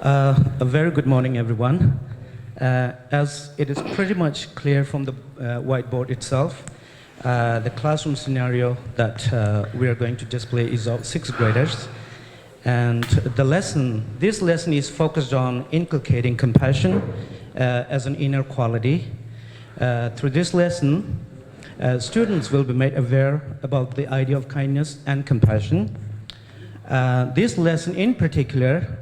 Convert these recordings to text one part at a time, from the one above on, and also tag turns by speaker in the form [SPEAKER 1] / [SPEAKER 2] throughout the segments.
[SPEAKER 1] A very good morning, everyone. As it is pretty much clear from the whiteboard itself, the classroom scenario that we are going to display is of 6th graders. And this lesson is focused on inculcating compassion as an inner quality. Through this lesson, students will be made aware about the idea of kindness and compassion. This lesson in particular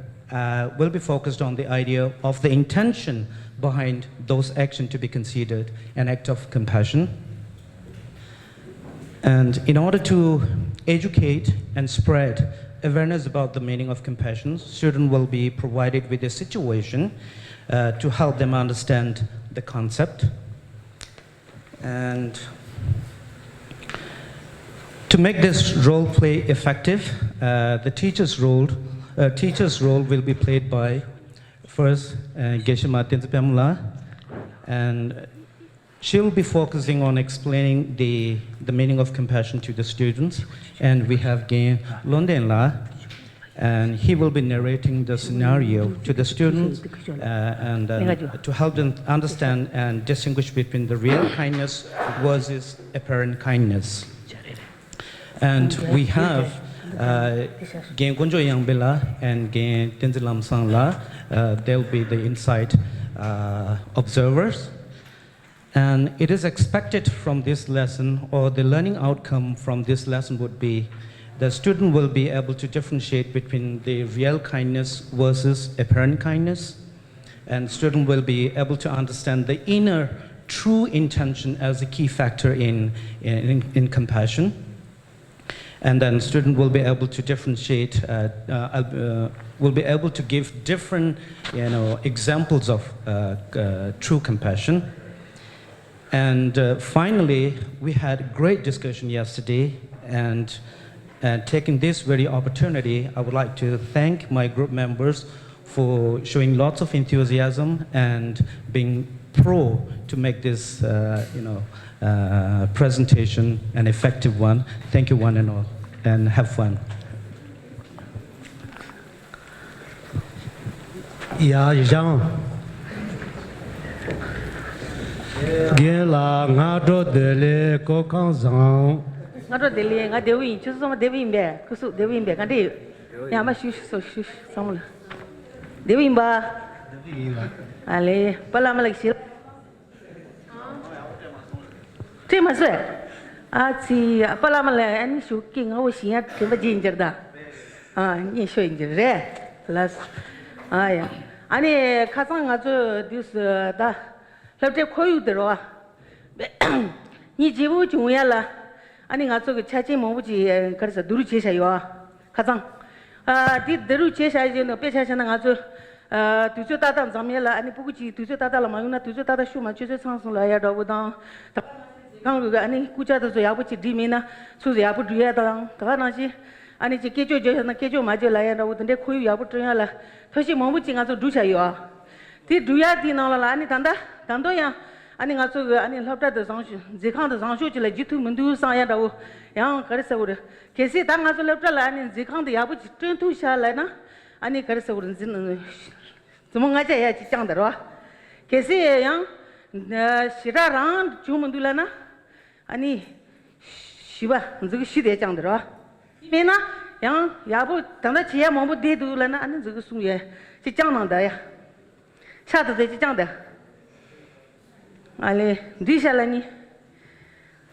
[SPEAKER 1] will be focused on the idea of the intention behind those actions to be considered an act of compassion. And in order to educate and spread awareness about the meaning of compassion, students will be provided with a situation to help them understand the concept. And to make this role play effective, the teacher's role will be played by first Geshe-ma Tenzipamla, and she will be focusing on explaining the meaning of compassion to the students. And we have Gen Londenla, and he will be narrating the scenario to the students and to help them understand and distinguish between the real kindness versus apparent kindness. And we have Gen Gonjo Yangbela and Gen Tenzilam Sangla. They'll be the inside observers. And it is expected from this lesson, or the learning outcome from this lesson would be the student will be able to differentiate between the real kindness versus apparent kindness. And student will be able to understand the inner true intention as a key factor in compassion. And then student will be able to differentiate, will be able to give different examples of true compassion. And finally, we had a great discussion yesterday, and taking this very opportunity, I would like to thank my group members for showing lots of enthusiasm and being pro to make this presentation an effective one. Thank you one and all, and have fun.
[SPEAKER 2] Yeah, Gela ngado dele ko kanzang
[SPEAKER 3] ngado dele nga dewi chu so dewi mbe kusu dewi mbe kandi ya ma shu so shu samula dewi mba ale pala malak sil tema swe a ti pala malak an shu king ho shi ya ke ba jinjer da ni shu jinjer re plus ya ani khasang nga zo this da labte khoyu dero ni jibu juya la ani nga zo ge chachi mo buji karsa duru che shayo khazang di duru che shayo no pe cha na nga zo tu zo ta dan zamye la ani bu ji tu zo ta da la ma yuna tu zo ta da shu ma che che sang sung la ya do bu dang gang lu ani ku cha da zo ya bu chi di mi na su ya bu du ya dang ta na ji ani ji ke jo je na ke jo ma je la ya do bu de khoyu ya bu tren ya la thoshi mo bu ji nga zo du shayo di du ya di na la ani当然呀，俺那个俺那老大的上学，健康的上学去了，就头门都上呀的，然后开始说的，开始当俺说老大了，俺健康的也不转头下来呢，俺那开始说的，怎么俺这也去讲的了，开始让西大让就门都了呢，俺那是吧，这个西的讲的了，因为呢，让也不等到企业忙不得都了呢，俺那这个书也去讲了的呀，下次再去讲的。Ale di shala ni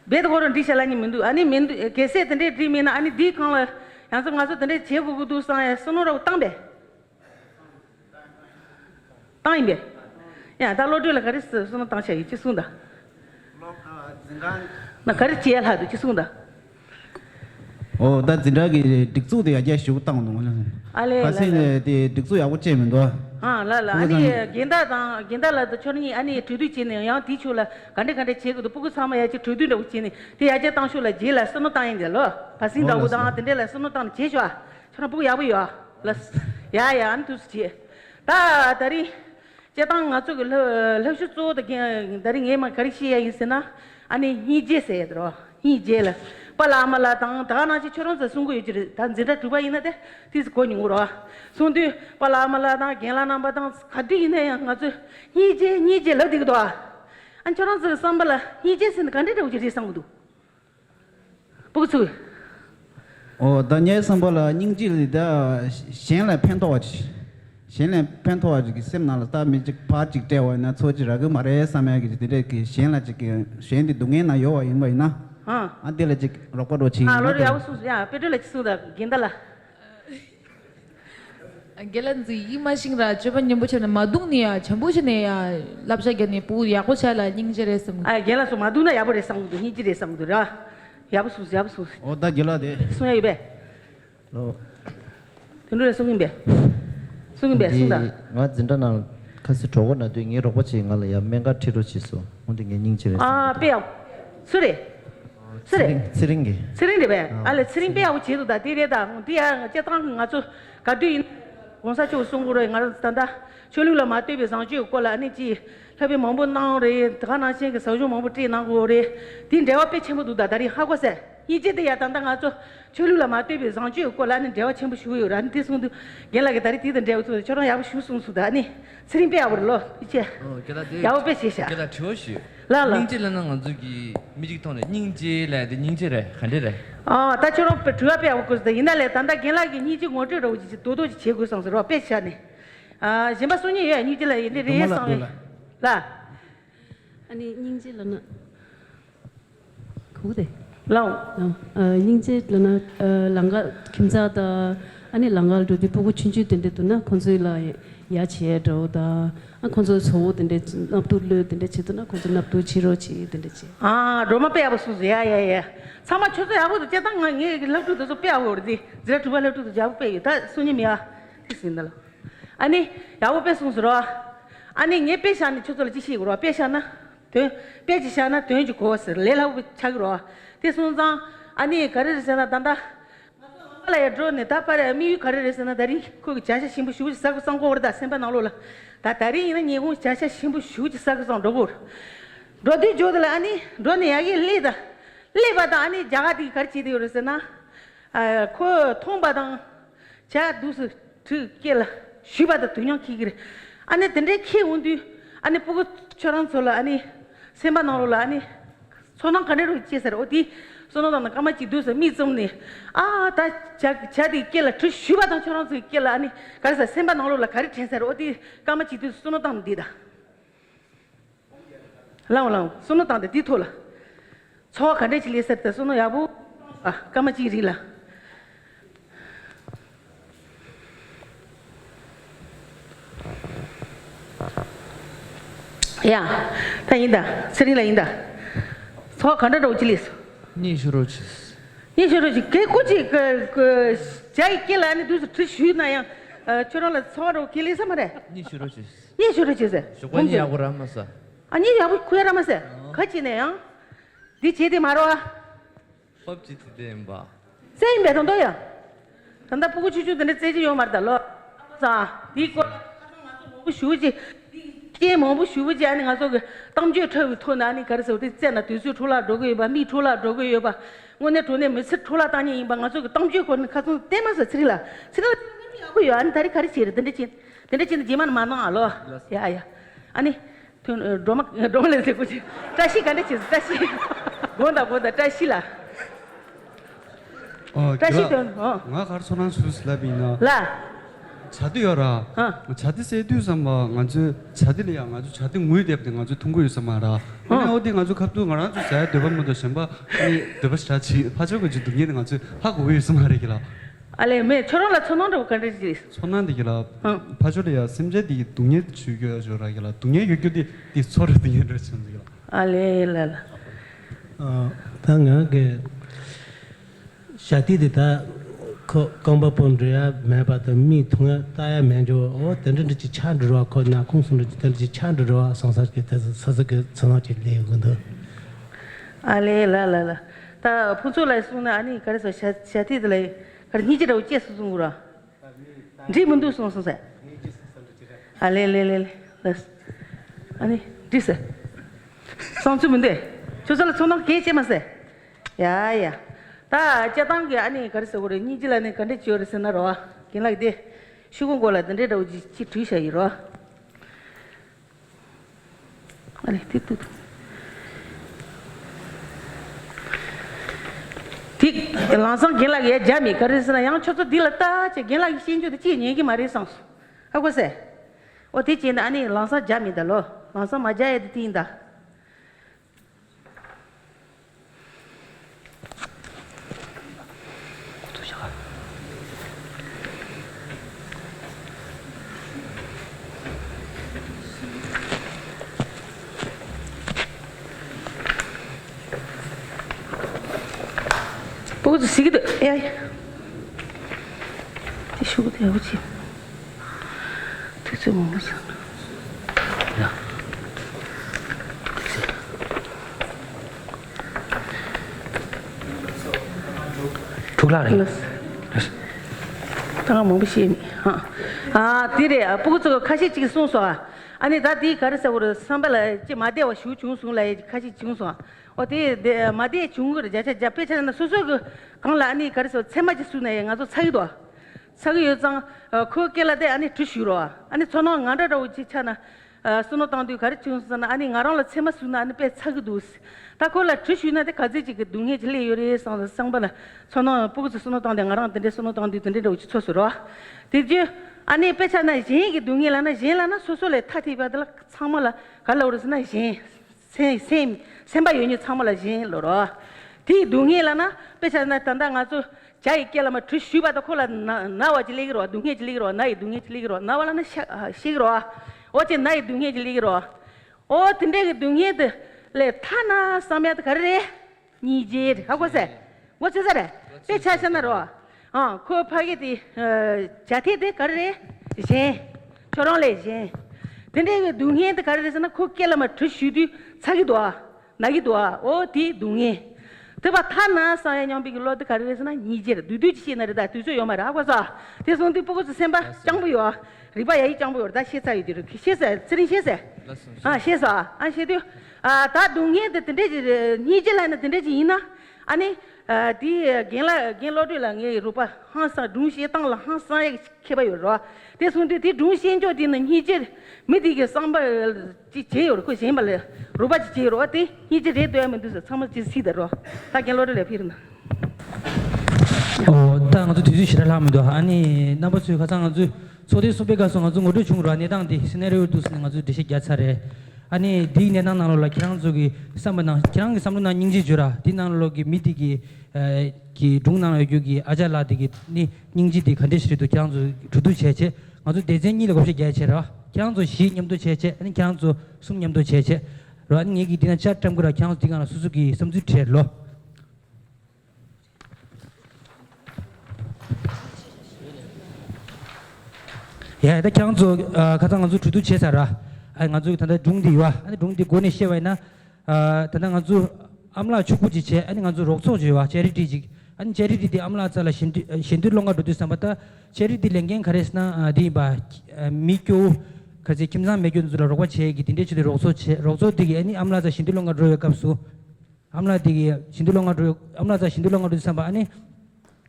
[SPEAKER 3] bed goron di shala ni mendu ani mendu kese tende di mena ani di kan la yang so ngaso tende che bu du sa ya sono ro tangbe tangbe ya da lo de la karis sono tang che chi sunda na karis che la du chi sunda
[SPEAKER 4] oh da zinda ge dikzu de ya ja shu tang no la
[SPEAKER 3] ale
[SPEAKER 4] la se de dikzu ya wo che men do
[SPEAKER 3] la ani genda la的choni ani tudu chine yang di chu la gande che gu bu gu sama ya chi tudu de chine de ya je tang shu la je la sono tang yin de lo pa sin da wu da de la sono tang je shwa chona bu ya bu ya la ya an tu che da dari je tang nga zu ge le shu zu de dari nge ma kari shi ya yin se na ani ni je se de ro ni je la Palamala tang Dana Chiron the Sungu Tanzita Tuba in the this going ura. Soon do Palamala Gela number dance Kadina and Nije Lodidoa. And Chiron the Sambala, he just in the country which is Sandu. Pusu.
[SPEAKER 4] 哦，当年上报了宁吉里的先来偏多去，先来偏多这个什么了？咱们这把这个话那做起那个嘛的上面个这个先来这个先的东西那有啊，因为那啊对了这个老多多钱。
[SPEAKER 3] 啊，老要数呀，别的来数的，见到了。
[SPEAKER 5] Gelanzi imashingra chupan nyambuchana madunia chambuchane lapsagani pu yakoshala ningjeresam.
[SPEAKER 3] Ah, gela so maduna yabore sangudu, hijire sangudu ra. Yabusu.
[SPEAKER 4] 哦，那就了的。
[SPEAKER 3] 送一杯。
[SPEAKER 4] 哦。
[SPEAKER 3] 听着送一杯。送的。
[SPEAKER 6] 我真的那开始做过那对你如果去我来呀，免个提出去说，我对你ningjeresam。
[SPEAKER 3] 啊，不要，是的。
[SPEAKER 6] 吃零
[SPEAKER 3] 的呗，啊，来吃零不要我接触的，对的，我第二这当我做，搞对。我啥就送过来，俺等到去了嘛，对比上就过来，你记特别忙不忙的，他那些个手续忙不这那个的，顶这我别全部都到那里好过噻。一直的呀，等到俺做去了嘛，对比上就过来，你这我全部修有了，你这送都原来个那里地的这做，叫人要不修送出的，你吃零不要了，一切。
[SPEAKER 7] 哦，给他这。
[SPEAKER 3] 要不别谢谢。
[SPEAKER 7] 给他挑选。
[SPEAKER 3] 来。
[SPEAKER 7] 宁姐来那个这个没这个汤的，宁姐来的宁姐来，看的来。
[SPEAKER 3] 哦，他叫人主要别我估计的，现在来等到原来个你就我这头就多去过上是吧？别想呢，啊，先把送你远，你就来你这也上来，来。
[SPEAKER 8] 아니 닝질러나 고대
[SPEAKER 3] 라우
[SPEAKER 8] 닝질러나 랑가 김자다 아니 랑갈도 디보고 춘주 된데도나 콘솔라 야치에도다 아 콘솔 소 된데 납도르 된데 치도나 콘솔 납도 치로치 된데치
[SPEAKER 3] 아 로마 빼야 보수 야야야 사마 쳐서 야고도 제당 이 납도도 좀 빼야 오르지 제가 두발 납도도 잡고 빼 다 손님이야 됐습니다 아니 야고 빼송스러 아니 예 빼샤니 쳐서 지시고로 빼샤나 돼 빼지샤나 돼지 고스 레라고 차기로 대손상 아니 가르르잖아 단다 알아야 drone 다 빠래 미 가르르잖아 다리 거기 자샤 신부 슈지 사고 상고 오르다 셈바 나올라 다 다리 이는 니고 자샤 신부 슈지 사고 상 로고 로디 조들 아니 drone 야기 레다 레바다 아니 자가디 가르치디 오르잖아 아코 통바당 자 두스 트게라 슈바다 두냥 키기래 아니 근데 키운디 아니 보고 저런 솔라 아니 셈바 나올라 아니 소난 가네로 지세서 어디 소나는 까마치 두서 미좀네 아다 자디 깨라 트 슈바당 저런 소 깨라 아니 가서 셈바 나올라 가리 텐서 어디 까마치 두 소나당 디다 라옹 소나당 디토라 저 가네 질리서 소나 야부 아 까마치 리라 야, 다행이다. 스릴라인다. 서 간다로 오질리스.
[SPEAKER 7] 你说着去。
[SPEAKER 3] 你说的是给估计这一给来你都是只需那样저런 서로 길이 삼아래.
[SPEAKER 7] 你说着去。
[SPEAKER 3] 你说的就是
[SPEAKER 7] 是关键我让么事？
[SPEAKER 3] 아니 야부 구해라면서 같이네요. 네 제대 말어.
[SPEAKER 7] 없지 되는 바.
[SPEAKER 3] 세임 배동도야. 단다 보고 주주들은 제지 요 말달로. 자, 이거 뭐 쉬우지. 这么不学不见的，俺说个当局偷哪里？可是的在那都是出了这个吧，没出了这个吧。我那昨天没吃出了当年吧，俺说个当局可能看从对嘛是吃了，吃了会有俺他的开始吃的，等着进的几万嘛弄好了，呀，安尼，听多么来这过去，这些干的就是这些，我的这些了。这些的
[SPEAKER 2] 我가르쳐놓은 수술라비나.
[SPEAKER 3] 라.
[SPEAKER 2] 자두여라. 자두 세두서 뭐 아주 자들이야 아주 자두 무이대ập 아주 통고유서 말아. 근데 어디 아주 갑도 아주 잘 대범모도 셈바 이 대버스타치 파저거 주둥이는 아주 하고 위에서 말이기라.
[SPEAKER 3] 알레 매 저런라 천원도 간다지.
[SPEAKER 2] 천원디기라. 파저리야 셈제디 동예 죽여줘라기라. 동예 유교디 디 소리 등에를 천디기라.
[SPEAKER 3] 알레랄.
[SPEAKER 9] 당하게 샤티디다 công bố ra mẹ bà tôi mi thùng tay mẹ cho ô tên trên chỉ chăn rồi còn na không xuống được tên chỉ chăn rồi sang sát cái sao cái sao chỉ lấy cái đó
[SPEAKER 3] 알레 라라라 다 부조来送的 아니 그래서 샤티들에 그래 니지로 제스 중으로 지문도 송송세 알레레레 아니 디세 송주문데 저절 손을 개제마세 야야 다 제당게 아니 그래서 우리 니질라네 근데 지어서나로 긴라게 쉬고 걸었는데 오지 뒤셔이로 아니 뒤도 뒤 랑상 긴라게 잠이 그래서나 양 쳐도 딜었다 제 긴라게 신주도 지니기 말이상 하고세 어디 지나 아니 랑상 잠이다로 랑상 맞아야 된다 보고서 시기도 야 티슈도 해오지 티슈 먹었어 야
[SPEAKER 7] 죽라래
[SPEAKER 3] 당가 먹으시 아 디레 보고서 카시 지기 송소아 아니 다디 가르서 우리 선발에 지 마대와 슈중송来카시 중송 어디 마대 중거를 자체 잡배차는 소소그 강라 아니 가르서 세마지 수네 가서 사기도 사기 요장 그게라데 아니 드슈로 아니 저는 나라로 지차나 소노당도 가르치면서 아니 나랑라 세마 수나 아니 배 사기도 다 콜라 드슈나데 가지지 그 동해 질리 요리 상바나 저는 보고서 소노당데 나랑 근데 소노당도 근데 오지 초스로 되지 아니 배차나 제기 동해라나 제라나 소소레 타티바들 참말라 갈라 오르스나 제 semba yoni chamala jin loro ti dungi lana pesana tanda ngazu jai kela ma thishuba da khola na wa jili ro dungi jili ro nai dungi jili ro na wala na shigro o te nai dungi jili ro o tinde dungi de le thana samya de kare ni je ha ko se wo che sare pe cha sana ro ko phagi di jati de kare je chorong le je tinde dungi de kare sana ko kela ma thishudu 사기도 나기도 어디 동해 대바 타나 사야냥 비글로 데 가르에서나 니제 두두지시나르다 두조 요마라 하고서 대선도 보고서 셈바 장부요 리바야이 장부요 다 시사이 디르 시사 쓰린 시사 시사 시도 다 동해데 텐데 니제라나 텐데 이나 아니 디 겐로들랑에 루파 한사 동시에 땅라 한사에 케바요로 대선도 디 동시엔조 디는 니제 미디게 상바 제요 그 셈발레 로바지 제로 어때 니제 레도야면 돼서 참을지 시더로 다 겐로들 피르나
[SPEAKER 1] 땅도 뒤주시를 하면도 아니 나버스 가장 아주 소대 소배 가서 아주 우리 중으로 아니 당디 시나리오도 쓰는 아주 되게 야차래 아니 디네나 나로라 기랑족이 삼번나 기랑 삼번나 닝지 주라 디나로기 미디기 기 중나노 여기 아잘라디기 니 닝지디 컨디션도 기랑족 주도 제체 아주 대전이를 없이 개체라 기랑족 시님도 제체 아니 기랑족 숙님도 제체 런 얘기 디나 차트람고라 기랑족 디가나 수수기 섬주체로 야, 다 기랑족 가장 아주 주도 제사라 아주 단다 중디와 아니 중디 고네 셰와이나 단다 아주 암라 축구지체 아니 아주 록소지와 제리디지 아니 제리디디 암라 잘라 신들롱가 도디 삼바타 제리디 랭겐 카레스나 디바 미교 가지 김산 매견주라 로고 제기 딘데치리 록소디기 아니 암라자 신들롱가 로역갑수 암라디기 신들롱가 로 암라자 신들롱가 도디 삼바 아니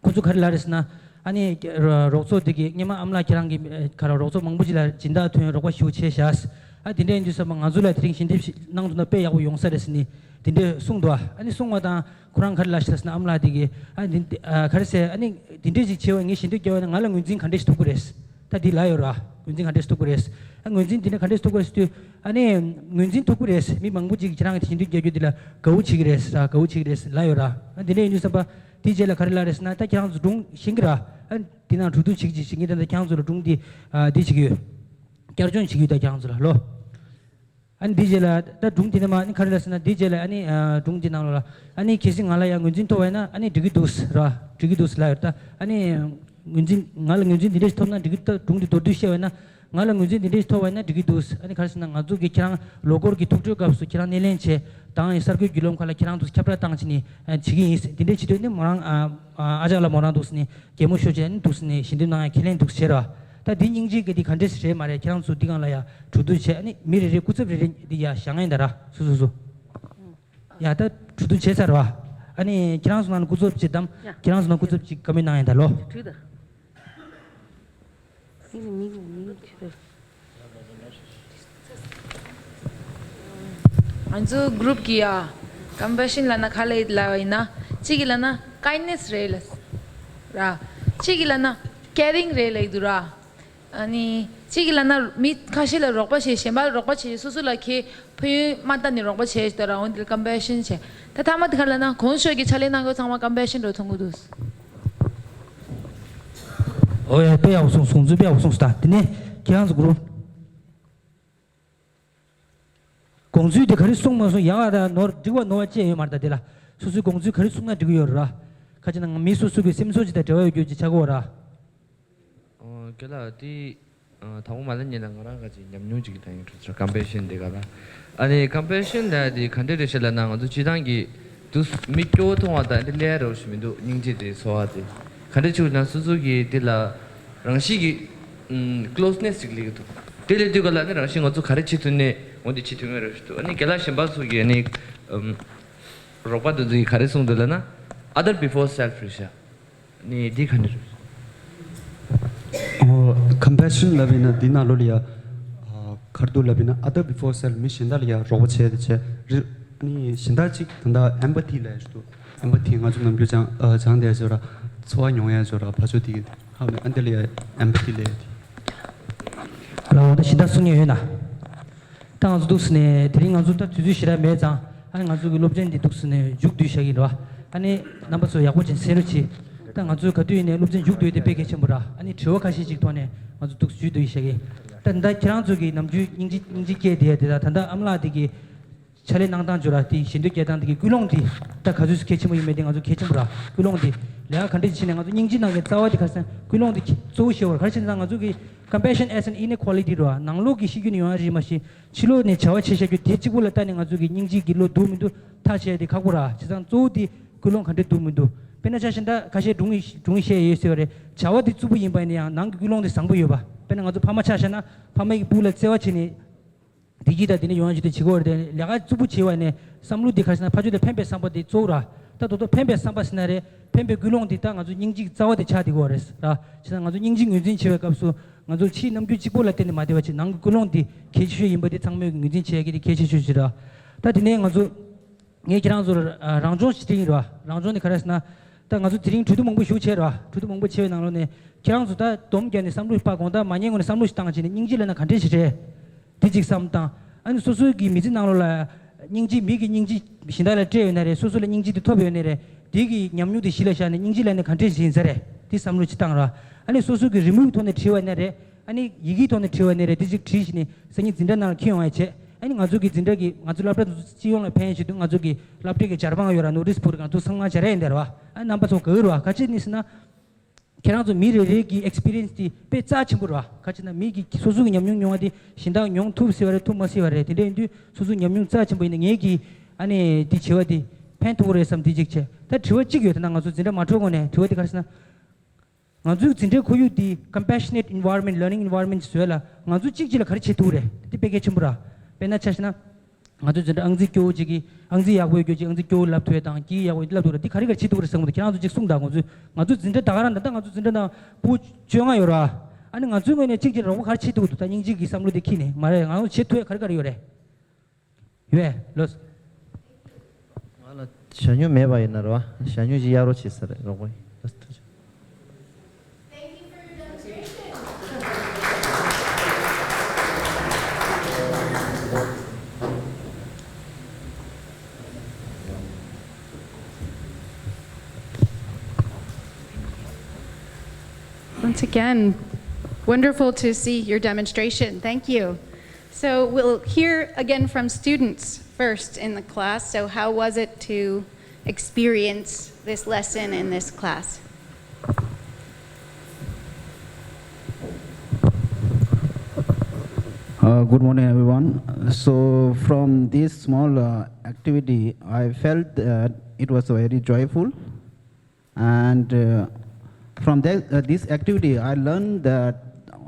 [SPEAKER 1] 고주 카르라레스나 아니 록소디기 니마 암라 기랑기 카라 록소 망부지라 진다 토요 로고 시우체샤스 아 딘데 인주서 망아줄라 트링 신디 낭도나 빼야고 용서레스니 딘데 숭도아 아니 숭마다 쿠란 칼라시스나 암라디기 아니 카르세 아니 딘데지 치오잉이 신디 교는 알랑 운진 칸데스 토쿠레스 다디 라요라 운진 칸데스 토쿠레스 운진 딘데 칸데스 토쿠레스 아니 운진 토쿠레스 미 망부지 기랑 신디 교주들라 거우치기레스 거우치기레스 라요라 딘데 인주서 바 디젤라 카르라레스나 타 기랑 중 싱그라 디나 두두 치기 싱기데 기랑으로 중디 디치기 결정 시기다 장즈라로 아니 디젤라 다 중디나마 아니 카르라스나 디젤라 아니 중디나로라 아니 키싱 알아야 군진 토와나 아니 디기도스라 디기도스라였다 아니 군진 ngal 군진 디레스 토나 디기도 중디 도두시와나 ngal 군진 디레스 토와나 디기도스 아니 카르스나 아주 기랑 로고르 기 툭툭 갑수 기랑 넬렌체 당 서그 길롬 칼라 기랑 도스 캡라 당치니 지기 디레치도니 모랑 아자라 모란도스니 게모쇼젠 도스니 신디나 킬렌 도스체라 다 딘징지 그디 컨데스레 말에 그냥 수디간라야 주두체 아니 미래리 구습리 디야 상ain다라 수수수 야다 주두 제사로 아니 기랑수난 구접지담
[SPEAKER 3] 야.
[SPEAKER 1] 기랑수난 구접지 까면 나인달로.
[SPEAKER 3] 주다. 이거 주다.
[SPEAKER 5] 안주 그룹 기야 compassion lana khale laina chigi lana kindness relas ra chigi lana caring relai dura ani chigi lana mit khashila rokpa che shembal rokpa che susu la ke phe mata ni rokpa che tara on compassion che ta tamat khalana khonsho gi chale na go sama compassion ro thongu dus
[SPEAKER 1] 오야 배야 우송 송주배야 우송 스타 드네 기랑수 그룹 공주의 거리 속면서 양아다 너 지고 너지 말다 되라 수수 공주 거리 속나 지고 열라 가지는 미수 속에 샘소지다 저 교지 자고라
[SPEAKER 7] 걔라디 타고 말은 얘는 거랑 같이 냠뉴지기 다니 그렇죠 컴패션 되가라 아니 컴패션 다디 컨디션을 나가도 지단기 두 미교 통하다 레러 오시면도 닝지데 소하데 컨디션은 수수기 딜라 랑시기 클로즈네스 리기도 딜레디고라는 랑싱 어도 가르치더니 어디 치트메르스도 아니 갤라신 바수기 아니 로바도디 가르송들라나 other before selfish 니 디칸드
[SPEAKER 2] compassion labina dina lolia kardu labina other before self mission dalia roboche de ni shindachi tanda empathy la sto empathy nga jung nambu jang de jora choa nyongya jora phajodi ha andelia empathy le
[SPEAKER 1] 라오다 시다 순이 회나 당아주 독스네 드링아주 다 주주시라 매장 아니 아주 롭젠디 독스네 죽두시기로 아니 남버서 야고진 세르치 당아주 가두이네 롭젠 죽두이데 베게 쳔부라 아니 저와카시 직도네 아주 독수주두시기 단다 지랑주기 남주 인지게 되다 단다 암라디기 차례 낭당주라디 신득계단디기 꿀롱디 딱 가주스 개침이 메딩 아주 개침부라 꿀롱디 내가 간디 진행 아주 닝진하게 싸워디 가서 꿀롱디 조시월 가르친당 아주기 compassion as an inequality ro nanglo gi shigi ni wari mashi chilo ne chawa cheshe gi techibul tani ngazugi ningji gilo dumindu tache de khagura chizang zodi kulong khande dumindu pena chashinda kashe dungi she yesore chawa di zubu yimba ne nang kulong de sangbu yoba pena ngazu phama chashana phama gi bula sewa chini digida dine yuanji de chigor de laga zubu chewa ne samlu de khasna phaju de pembe samba de zora tadodo pembe samba sinare pembe kulong de ta ngazu ningji zawa de cha de gores ra chizang ngazu ningji yunjin chewa kapsu ngazu chi namju chibola tene madewachi nang kulongdi kechi yimbade changme ngin chegi kechi chujira ta dine ngazu nge kirangzu rangjon sitingirwa rangjon ni kharasna ta ngazu tiring tudu mongbu shucherwa tudu mongbu chewe nanglone kirangzu ta domgyane samlu pa gonda manyengone samlu stangachine ningjilena khande chire dijik samta ani susu gi mizin nanglola ningji migi ningji shindala treyenare susule ningji de tobenere digi nyamnyu de shilashane ningjilene khande chinsare di samlu chitangra 아니 소수기 리무브 돈에 지원내래 아니 이기 돈에 지원내래 디직 트리시니 생이 진단을 키용하체 아니 가족이 진짜기 가족 앞에 지원을 팬시도 가족이 랍티게 자르방아 요라 노리스 포르가 또 상마 잘해인데와 아니 남바서 그거와 같이 니스나 걔랑도 미래기 익스피리언스디 빼자 친구와 같이나 미기 소수기 냠용 용하디 신당 용 투스여래 투머시여래 디데인디 소수 냠용 자 친구 있는 얘기 아니 디 지워디 팬토고레 섬 디직체 다 지워지게 되는 가족 진짜 맞춰고네 지워디 가르스나 ngazu 진짜 고유디 compassionate environment learning environment swela ngazu cikjila khariche ture ti pege chimbura pena chashna ngazu 진짜 angzi kyo jigi angzi yago kyo angzi kyo lap thwe dang ki yago lap ture ti khari gar chitur sangmu ki ngazu jik sungda ngazu 진짜 dagaran da ngazu 진짜 na pu chonga yora ani ngazu ngone cikjila ro khariche tu ta ningji gi samlu dekhine mare ngazu chetwe khari gar yore ye los
[SPEAKER 6] wala shanyu meba inarwa shanyu ji yaro chisare rogoi
[SPEAKER 10] Once again, wonderful to see your demonstration. Thank you. So we'll hear again from students first in the class. So how was it to experience this lesson in this class?
[SPEAKER 4] Good morning, everyone. So from this small activity, I felt that it was very joyful. And from this activity, I learned that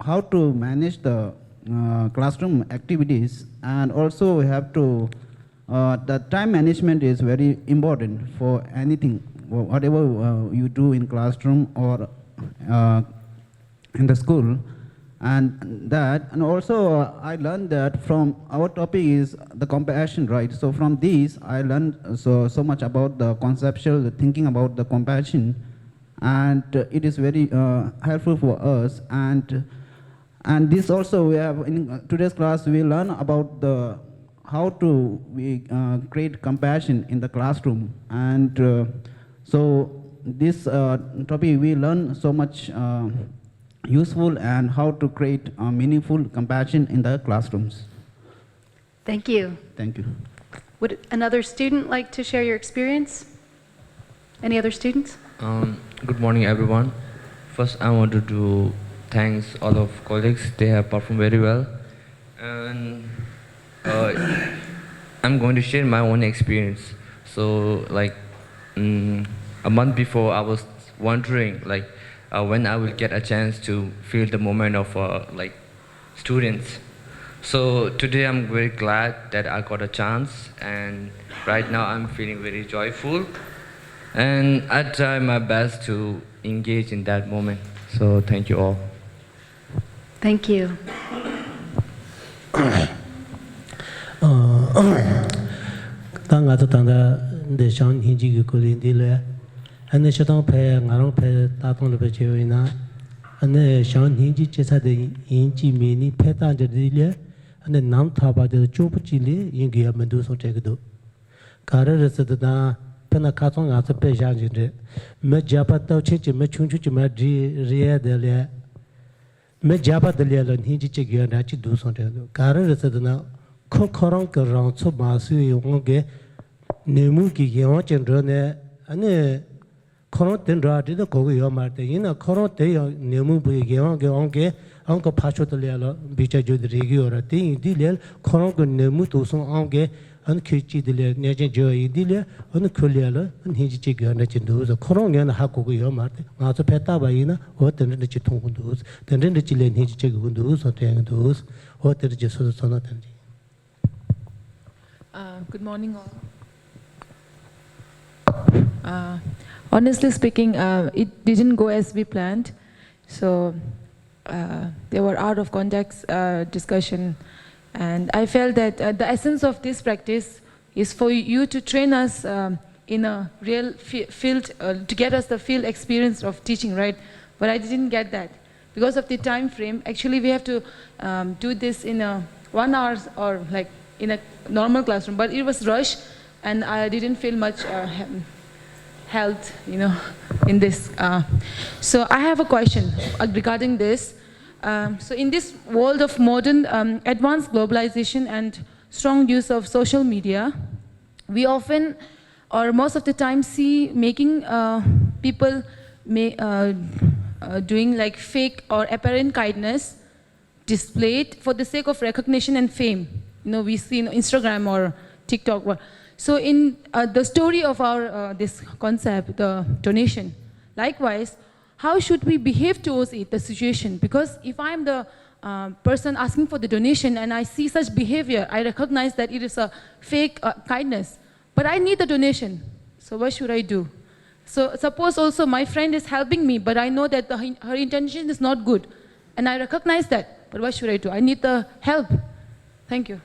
[SPEAKER 4] how to manage the classroom activities, and also we have to the time management is very important for anything, whatever you do in classroom or in the school. And also I learned that from our topic is the compassion, right? So from these I learned so much about the conceptual, the thinking about the compassion, and it is very helpful for us. And this also we have in today's class we learn about the how to create compassion in the classroom. And so this topic we learn so much useful and how to create meaningful compassion in the classrooms.
[SPEAKER 10] Thank you.
[SPEAKER 4] Thank you.
[SPEAKER 10] Would another student like to share your experience? Any other students?
[SPEAKER 7] Good morning, everyone. First, I want to thanks all of colleagues. They have performed very well. And I'm going to share my own experience. So, like a month before, I was wondering, like, when I will get a chance to feel the moment of like students. So today I'm very glad that I got a chance, and right now I'm feeling very joyful, and I try my best to engage in that moment. So thank you all.
[SPEAKER 10] Thank you.
[SPEAKER 9] ane shotang pe ngarong pe tatong le pe chewe na ane shang hinji chesa de yinji mini pe tang je de le ane nam thaba de chopu chi le yingi ya mendu so te gdo kare re se da pe na ka tong ga se pe jang jin de me japa taw che che me chung chu me ri re de le me japa de le lo hinji che ge na chi du so te gdo kare re se da kho khorong ka rang chu ma su yong ge ne mu ki ge wa chen ro ne ane koron ten rati da kogo yo marte ina koron te yo nemu bu ge onge onko phacho to le lo bicha jo de regi ora te di le koron ko nemu to so onge an khichi de le ne je jo i di le an khole lo an hi ji ge na chin do so koron ge na ha kogo yo marte ma so peta ba ina o ten de chi thong gun do ten de chi le ni ji ge gun do so te ng do o te je so so na ten.
[SPEAKER 5] Good morning all. Honestly speaking, it didn't go as we planned. So there were out of context discussion, and I felt that the essence of this practice is for you to train us in a real field, to get us the field experience of teaching, right? But I didn't get that because of the time frame. Actually, we have to do this in a 1 hour or like in a normal classroom, but it was rushed, and I didn't feel much health, in this. So I have a question regarding this. So in this world of modern advanced globalization and strong use of social media, we often, or most of the time, see making people doing like fake or apparent kindness displayed for the sake of recognition and fame. We see in Instagram or TikTok. So in the story of our this concept, the donation, likewise, how should we behave towards it, the situation? Because if I'm the person asking for the donation and I see such behavior, I recognize that it is a fake kindness, but I need the donation. So what should I do? So suppose also my friend is helping me, but I know that her intention is not good, and I recognize that, but what should I do? I need the help. Thank you.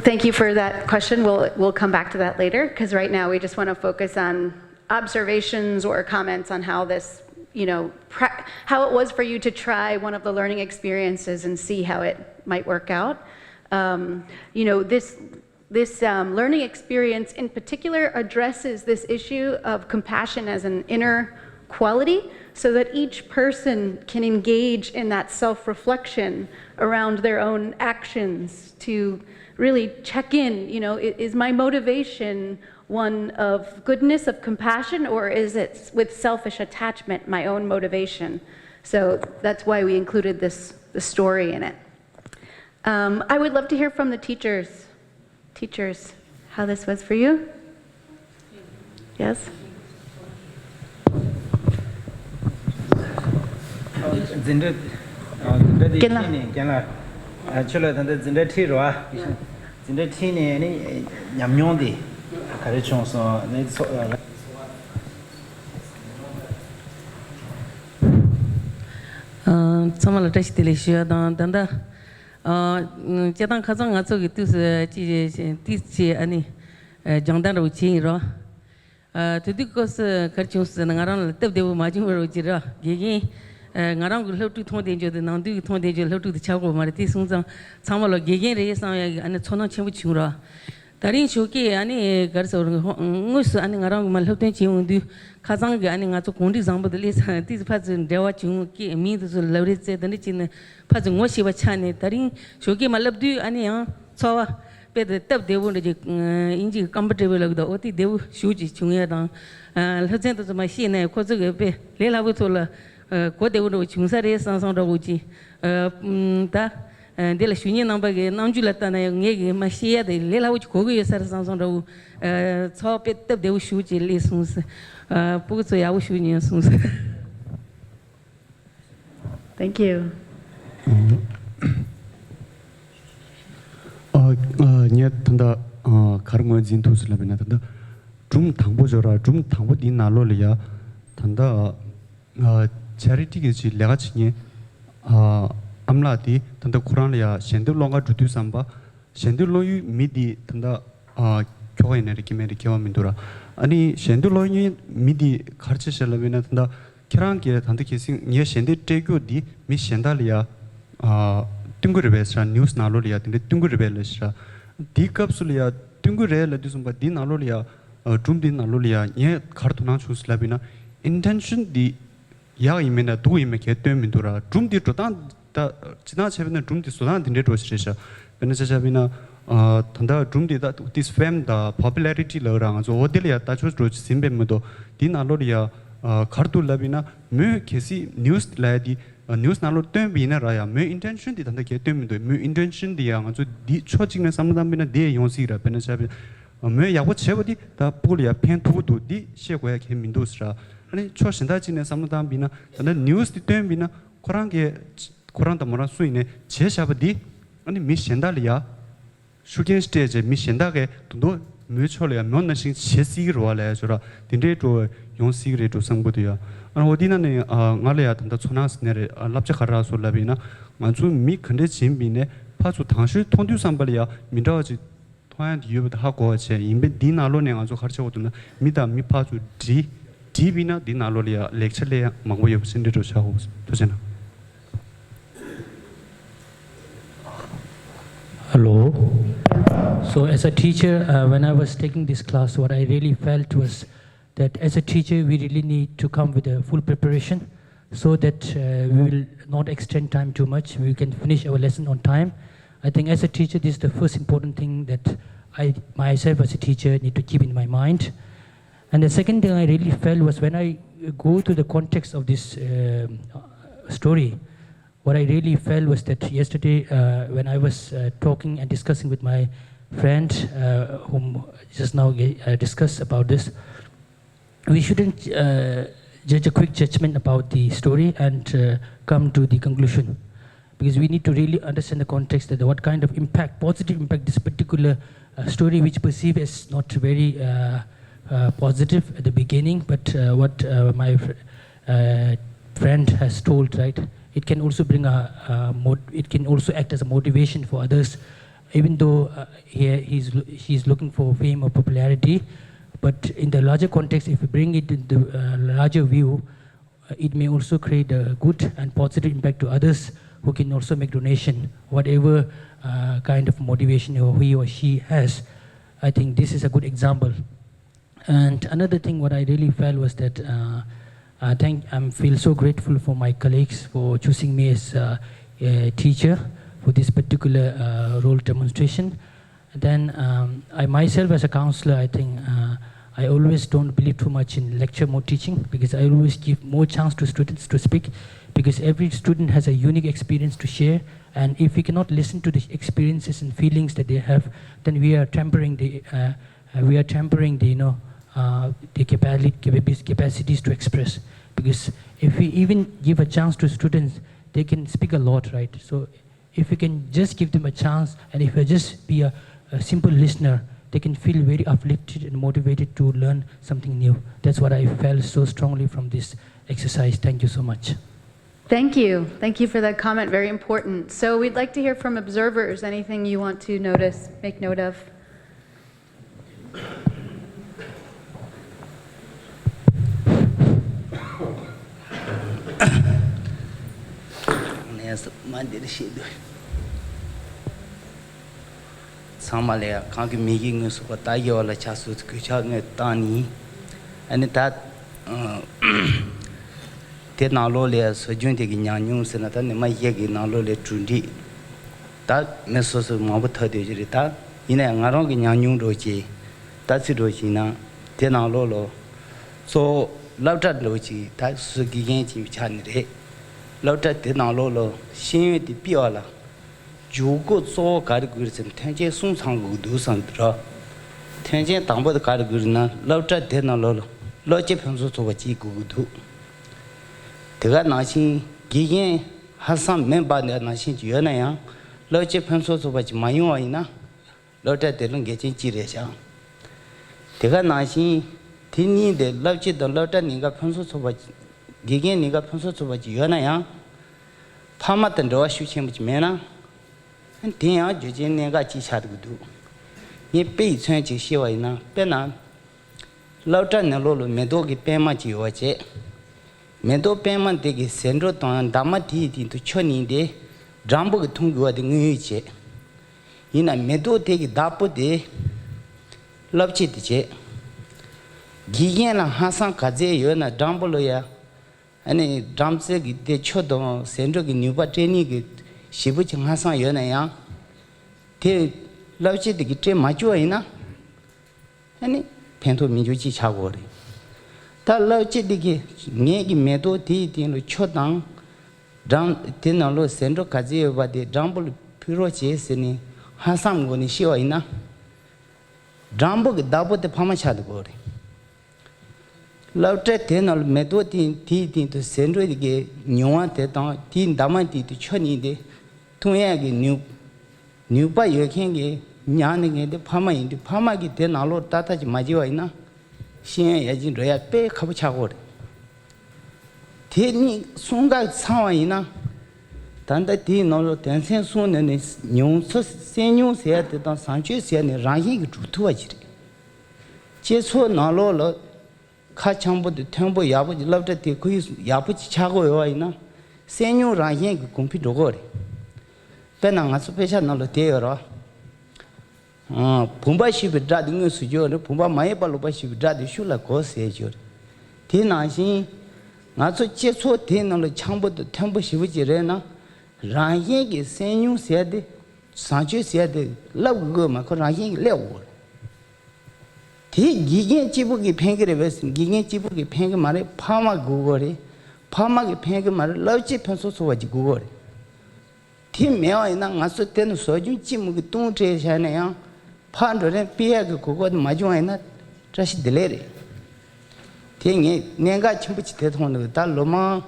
[SPEAKER 10] Thank you for that question. We'll come back to that later, because right now we just want to focus on observations or comments on how this, how it was for you to try one of the learning experiences and see how it might work out. This learning experience in particular addresses this issue of compassion as an inner quality, so that each person can engage in that self-reflection around their own actions to really check in, is my motivation one of goodness, of compassion, or is it with selfish attachment, my own motivation? So that's why we included the story in it. I would love to hear from the teachers. Teachers, how this was for you? Yes?
[SPEAKER 4] Zinda Zinda Kena Chula than the Zinda Tira Zinda Tini any Yamyondi Karichon so
[SPEAKER 3] Some of the test delicious danda. Jadang Kazang also get to teach any Jondan Ruchi. To do cause cartoons and around the devil margin were Jira, Gigi, around will have to 20 danger, the non do 20 danger, to the Chago Maritis, some of Gigi race and a Tona Chimuchura. Tarin Shoki, any girls or Mus and around Malhotan do Kazanga and at Kondi Zamba the list, this person Dewachunki, me to Laurit said the niche in the person was she was Chani, Tarin Shoki Malabdu, any saw. The top they wanted inji comfortable like the Oti, they shoot Chunga down. Lieutenant of machine, Kozuga, Lela Wutola, what they would Chunsa, Sans on the Uchi. De la Shunian number, Non-Julatana, Machia, the Lela which Kogi, Sans on the top it, they will shoot lessons. Puts a Yawu soon.
[SPEAKER 10] Thank you.
[SPEAKER 2] nye tanda karngwa jin thusu la bina tanda drum thangbo jora drum thangbo din nalo le ya tanda charity ge ji lega chinge amla di tanda quran le ya shendu longa dutu samba shendu loyu midi tanda kyo ene ki me kyo mindura ani shendu loyu midi kharche shala bina tanda kirang ge tanda kesing nye shende tegyo di mi shenda le ya tinguribesra news nalolia tinde tinguribelesra di kapsulia tingurela disumba di nalolia drum di nalolia ye khartuna chusla bina intention di ya imena du ime kettem mindura drum di totan ta china chebena drum di sodan dinde rosresha benecha bina tanda drum di da this fame da popularity lorang so odelia ta chus roch simbe modo di nalolia khartu labina me kesi news ladi news nalo tem bina raya me intention di tanda ke tem do me intention di yang so di chojing na samdam bina de yongsi ra bena cha me ya wo chebodi da pulia pen tu du di she go ya ke min do sra ani cho shinda jin na samdam bina tanda news di tem bina korang da mora su ine che sha di ani mi shinda liya shooting stage mi shinda ge do me chole ya mon na shin che si ro la ya jora dinde do yongsi re do sangbo ya 어디나네 알아야 된다 초나스네레 랍자카라 솔라비나 만주 미 근데 진비네 파주 당시 통주 삼발이야 민다지 토한 이유부터 하고 제 인베 디나로네 아주 가르쳐거든요 미다 미 파주 디비나 디나로리아 렉처레 막고 옆신데로 하고 도잖아
[SPEAKER 11] Hello. So as a teacher when I was taking this class what I really felt was that as a teacher we really need to come with a full preparation so that we will not extend time too much, we can finish our lesson on time. I think as a teacher this is the first important thing that I myself as a teacher need to keep in my mind. And the second thing I really felt was when I go to the context of this story, what I really felt was that yesterday when I was talking and discussing with my friend whom just now discussed about this, we shouldn't judge a quick judgment about the story and come to the conclusion, because we need to really understand the context that what kind of impact, positive impact this particular story which perceived as not very positive at the beginning, but what my friend has told, right? It can also bring it can also act as a motivation for others, even though here he's looking for fame or popularity. But in the larger context, if we bring it in the larger view, it may also create a good and positive impact to others who can also make donation, whatever kind of motivation he or she has. I think this is a good example. And another thing what I really felt was that I feel so grateful for my colleagues for choosing me as a teacher for this particular role demonstration. Then I myself as a counselor, I think I always don't believe too much in lecture mode teaching, because I always give more chance to students to speak, because every student has a unique experience to share, and if we cannot listen to the experiences and feelings that they have, then we are tempering the the capacities to express. because if we even give a chance to students, they can speak a lot, right? So if we can just give them a chance, and if we just be a simple listener, they can feel very uplifted and motivated to learn something new. That's what I felt so strongly from this exercise. Thank you so much.
[SPEAKER 10] Thank you. Thank you for that comment. Very important. So we'd like to hear from observers. Anything you want to notice, make note of?
[SPEAKER 12] Samalaya kanki making us what I yola chasut kuchang tani and that Tenalole Sojunti Nyanyu Senatan, my Yagi Nalole Trundi. That Messos Mabata de Jirita, in a Narongi Nyanyu Rochi, that's it Rochina, Tenalolo. So, loved at Lochi, that's Sugianti Chanre, loved at Tenalolo, she the Piola. Jugo so categories and Tenje Sun Sangu do Santra. Tenje Tambo the categorina, loved at Tenalolo, Lochi Penso to what you could do. Tega Nashi, Gigin, Hassan member Nashi Juana, Loche Pensos of Mayuina, Lotta Telun getting Chiresha. Tega Nashi, Tini, the Loche, the Lotta Niga Pensos of Gigin, Niga Pensos of Juana, Pamat and Rosh Chimich Mena, and Tia Jujin Negachi Shadgudu. Ye pay Sanchi Shiwaina, Pena, Lotta Nalolo, Medogi Pemachi Wache. Mendo payment de Sandro Ton Damati into Choni de Drambo Tungu at the Nuiche. In a meadow take Dapo de Love Chitiche. Gigan Hassan Kaze, Yona Damboloya, and a Dramseg de Chodon, Sandro Nuba Training, Shibuch Hassan Yonaya. Te Love Chit the Gitre Majuina, and Pento Mijuchi Chawari. Ta lao chi digi ngegi medo ti tin lo chodang dam tin lo sendro kaji ba de dambol piro che sini hasam go ni shiwa ina dambo ge dabo de phama chad go re lao tre tin lo medo ti to sendro digi nyowa te ta tin dama ti to choni de tuya ge new ba ye khen ge nya ne ge de phama yin de phama gi de na lo ta ta ji ma ji wa ina Shin Yajin Rea Pay Kabuchagor. Tini Sunga Sawaina Tanda Ti Nolo Tensen Sun and his new Senu said that on Sanchez and Rahi to Ajiri. Cheso Nalo Kachambo the Tembo Yabu loved at the quiz Yapuch Chagoina. Senu Rahi Compidogori. Penang as a special Nolo Teora. Pumba she would drag in Sujo, Pumba Maepaloba she would drag the Shula Cosage. Tina she not so cheso tin on the chamber the temple she was Rena. Rayeg is saying you said, Sanchez said, love goma, Rayeg level. Tea Gigin Chibuki Pengi Gigin Chibuki Pengi Mare, Pama Gugore, Pama Pengi Mare, love chip and so what you go. Tim Mel and Nasu ten so you chim with two trays and Pando and Pia Coco Majuana, Trash the lady. Ting it, Nanga Chimpich Teton with Taloma,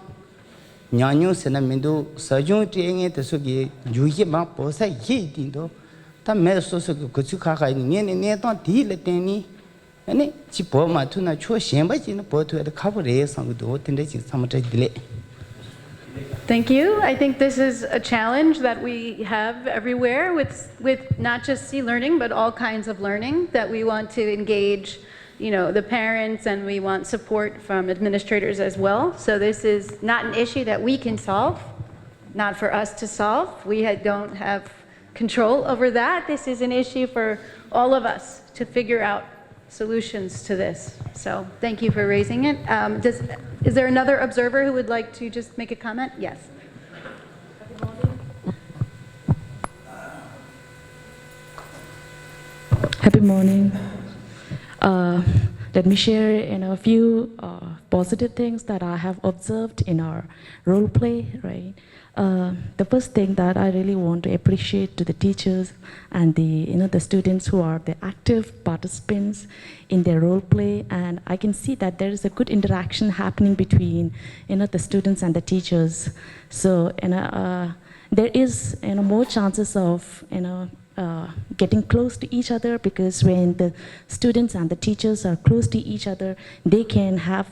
[SPEAKER 12] Nyanus and Amendu, Sajun Ting it, the Sugi, Juhima, Posa, Yetindo, Tameso Kutsuka, near don't deal at any, and it Chipoma to Nacho Shambach in the port to the cover race on the door, tending some delay.
[SPEAKER 10] Thank you. I think this is a challenge that we have everywhere with not just C-learning, but all kinds of learning, that we want to engage, the parents, and we want support from administrators as well. So this is not an issue that we can solve, not for us to solve. We don't have control over that. This is an issue for all of us to figure out solutions to this. So thank you for raising it. Is there another observer who would like to just make a comment? Yes.
[SPEAKER 13] Happy morning. Let me share a few positive things that I have observed in our role play, right? The first thing that I really want to appreciate to the teachers and the students who are the active participants in their role play, and I can see that there is a good interaction happening between the students and the teachers. So there is more chances of getting close to each other, because when the students and the teachers are close to each other, they can have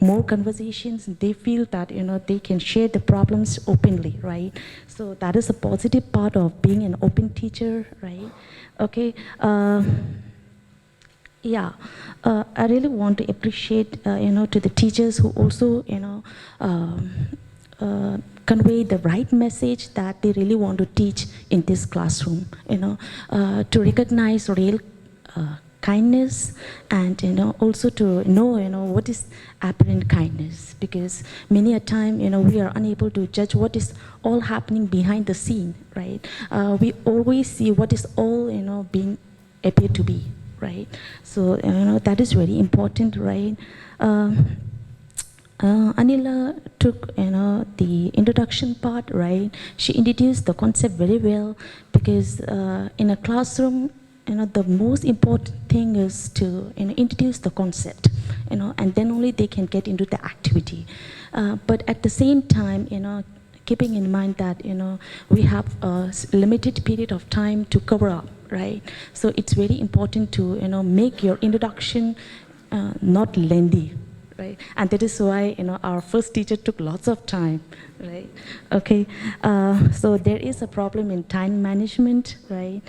[SPEAKER 13] more conversations. They feel that they can share the problems openly, right? So that is a positive part of being an open teacher, right? Okay. Yeah, I really want to appreciate to the teachers who also convey the right message that they really want to teach in this classroom, to recognize real kindness, and also to know what is apparent kindness, because many a time we are unable to judge what is all happening behind the scene, right? We always see what is all being appear to be, right? So that is very important, right? Anila took the introduction part, right? She introduced the concept very well, because in a classroom the most important thing is to introduce the concept, and then only they can get into the activity. But at the same time, keeping in mind that we have a limited period of time to cover up, right? So it's very important to make your introduction not lengthy, right? And that is why our first teacher took lots of time, right? Okay, so there is a problem in time management, right?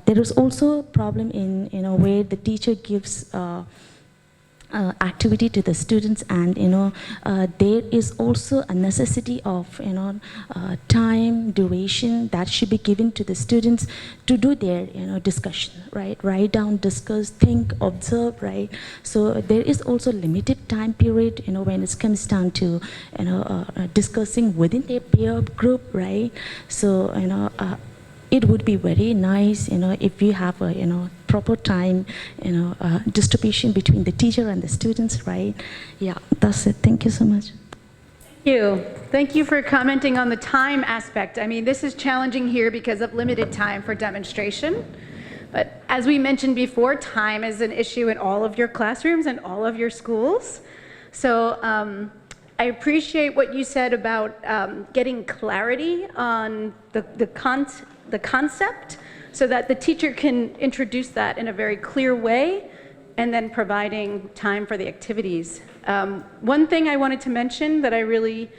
[SPEAKER 13] There is also a problem in where the teacher gives activity to the students, and there is also a necessity of time duration that should be given to the students to do their discussion, right? Write down, discuss, think, observe, right? So there is also limited time period when it comes down to discussing within their peer group, right? So it would be very nice if you have a proper time distribution between the teacher and the students, right? Yeah, that's it. Thank you so much.
[SPEAKER 10] Thank you for commenting on the time aspect. I mean, this is challenging here because of limited time for demonstration. But as we mentioned before, time is an issue in all of your classrooms and all of your schools. So I appreciate what you said about getting clarity on the concept, so that the teacher can introduce that in a very clear way, and then providing time for the activities. One thing I wanted to mention that I really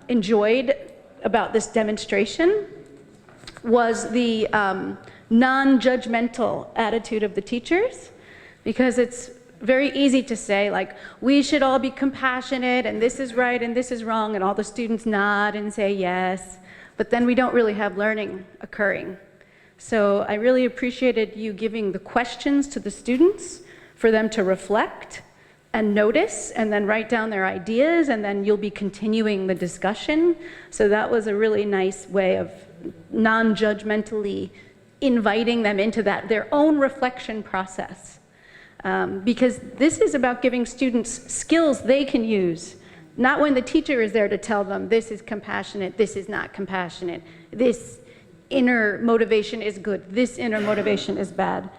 [SPEAKER 10] enjoyed about this demonstration was the non-judgmental attitude of the teachers, because it's very easy to say, like, we should all be compassionate, and this is right and this is wrong, and all the students nod and say yes, but then we don't really have learning occurring. So I really appreciated you giving the questions to the students for them to reflect and notice, and then write down their ideas, and then you'll be continuing the discussion. So that was a really nice way of non-judgmentally inviting them into that, their own reflection process. Because this is about giving students skills they can use, not when the teacher is there to tell them this is compassionate, this is not compassionate, this inner motivation is good, this inner motivation is bad,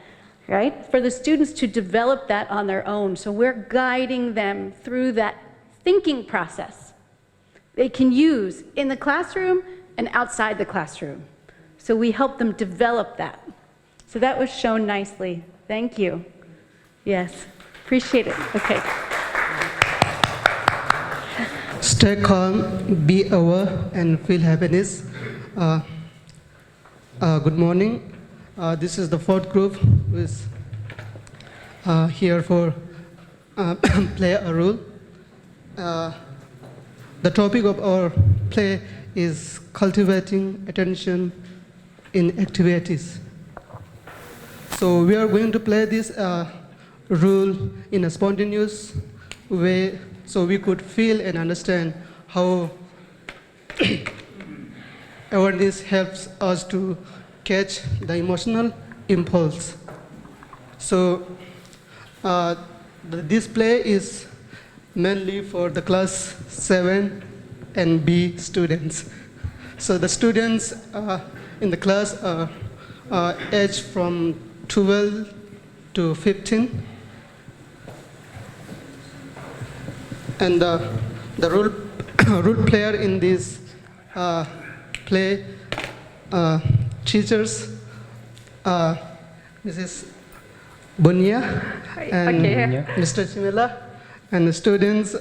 [SPEAKER 10] right? For the students to develop that on their own. So we're guiding them through that thinking process they can use in the classroom and outside the classroom. So we help them develop that. So that was shown nicely. Thank you. Yes, appreciate it. Okay.
[SPEAKER 14] Stay calm, be aware, and feel happiness. Good morning. This is the fourth group who is here for play a role. The topic of our play is cultivating attention in activities. So we are going to play this role in a spontaneous way, so we could feel and understand how awareness helps us to catch the emotional impulse. So the display is mainly for the class 7 and B students. So the students in the class are aged from 12 to 15. And the role player in this play, teachers, Mrs. Bunya and Mr. Chimela, and the students.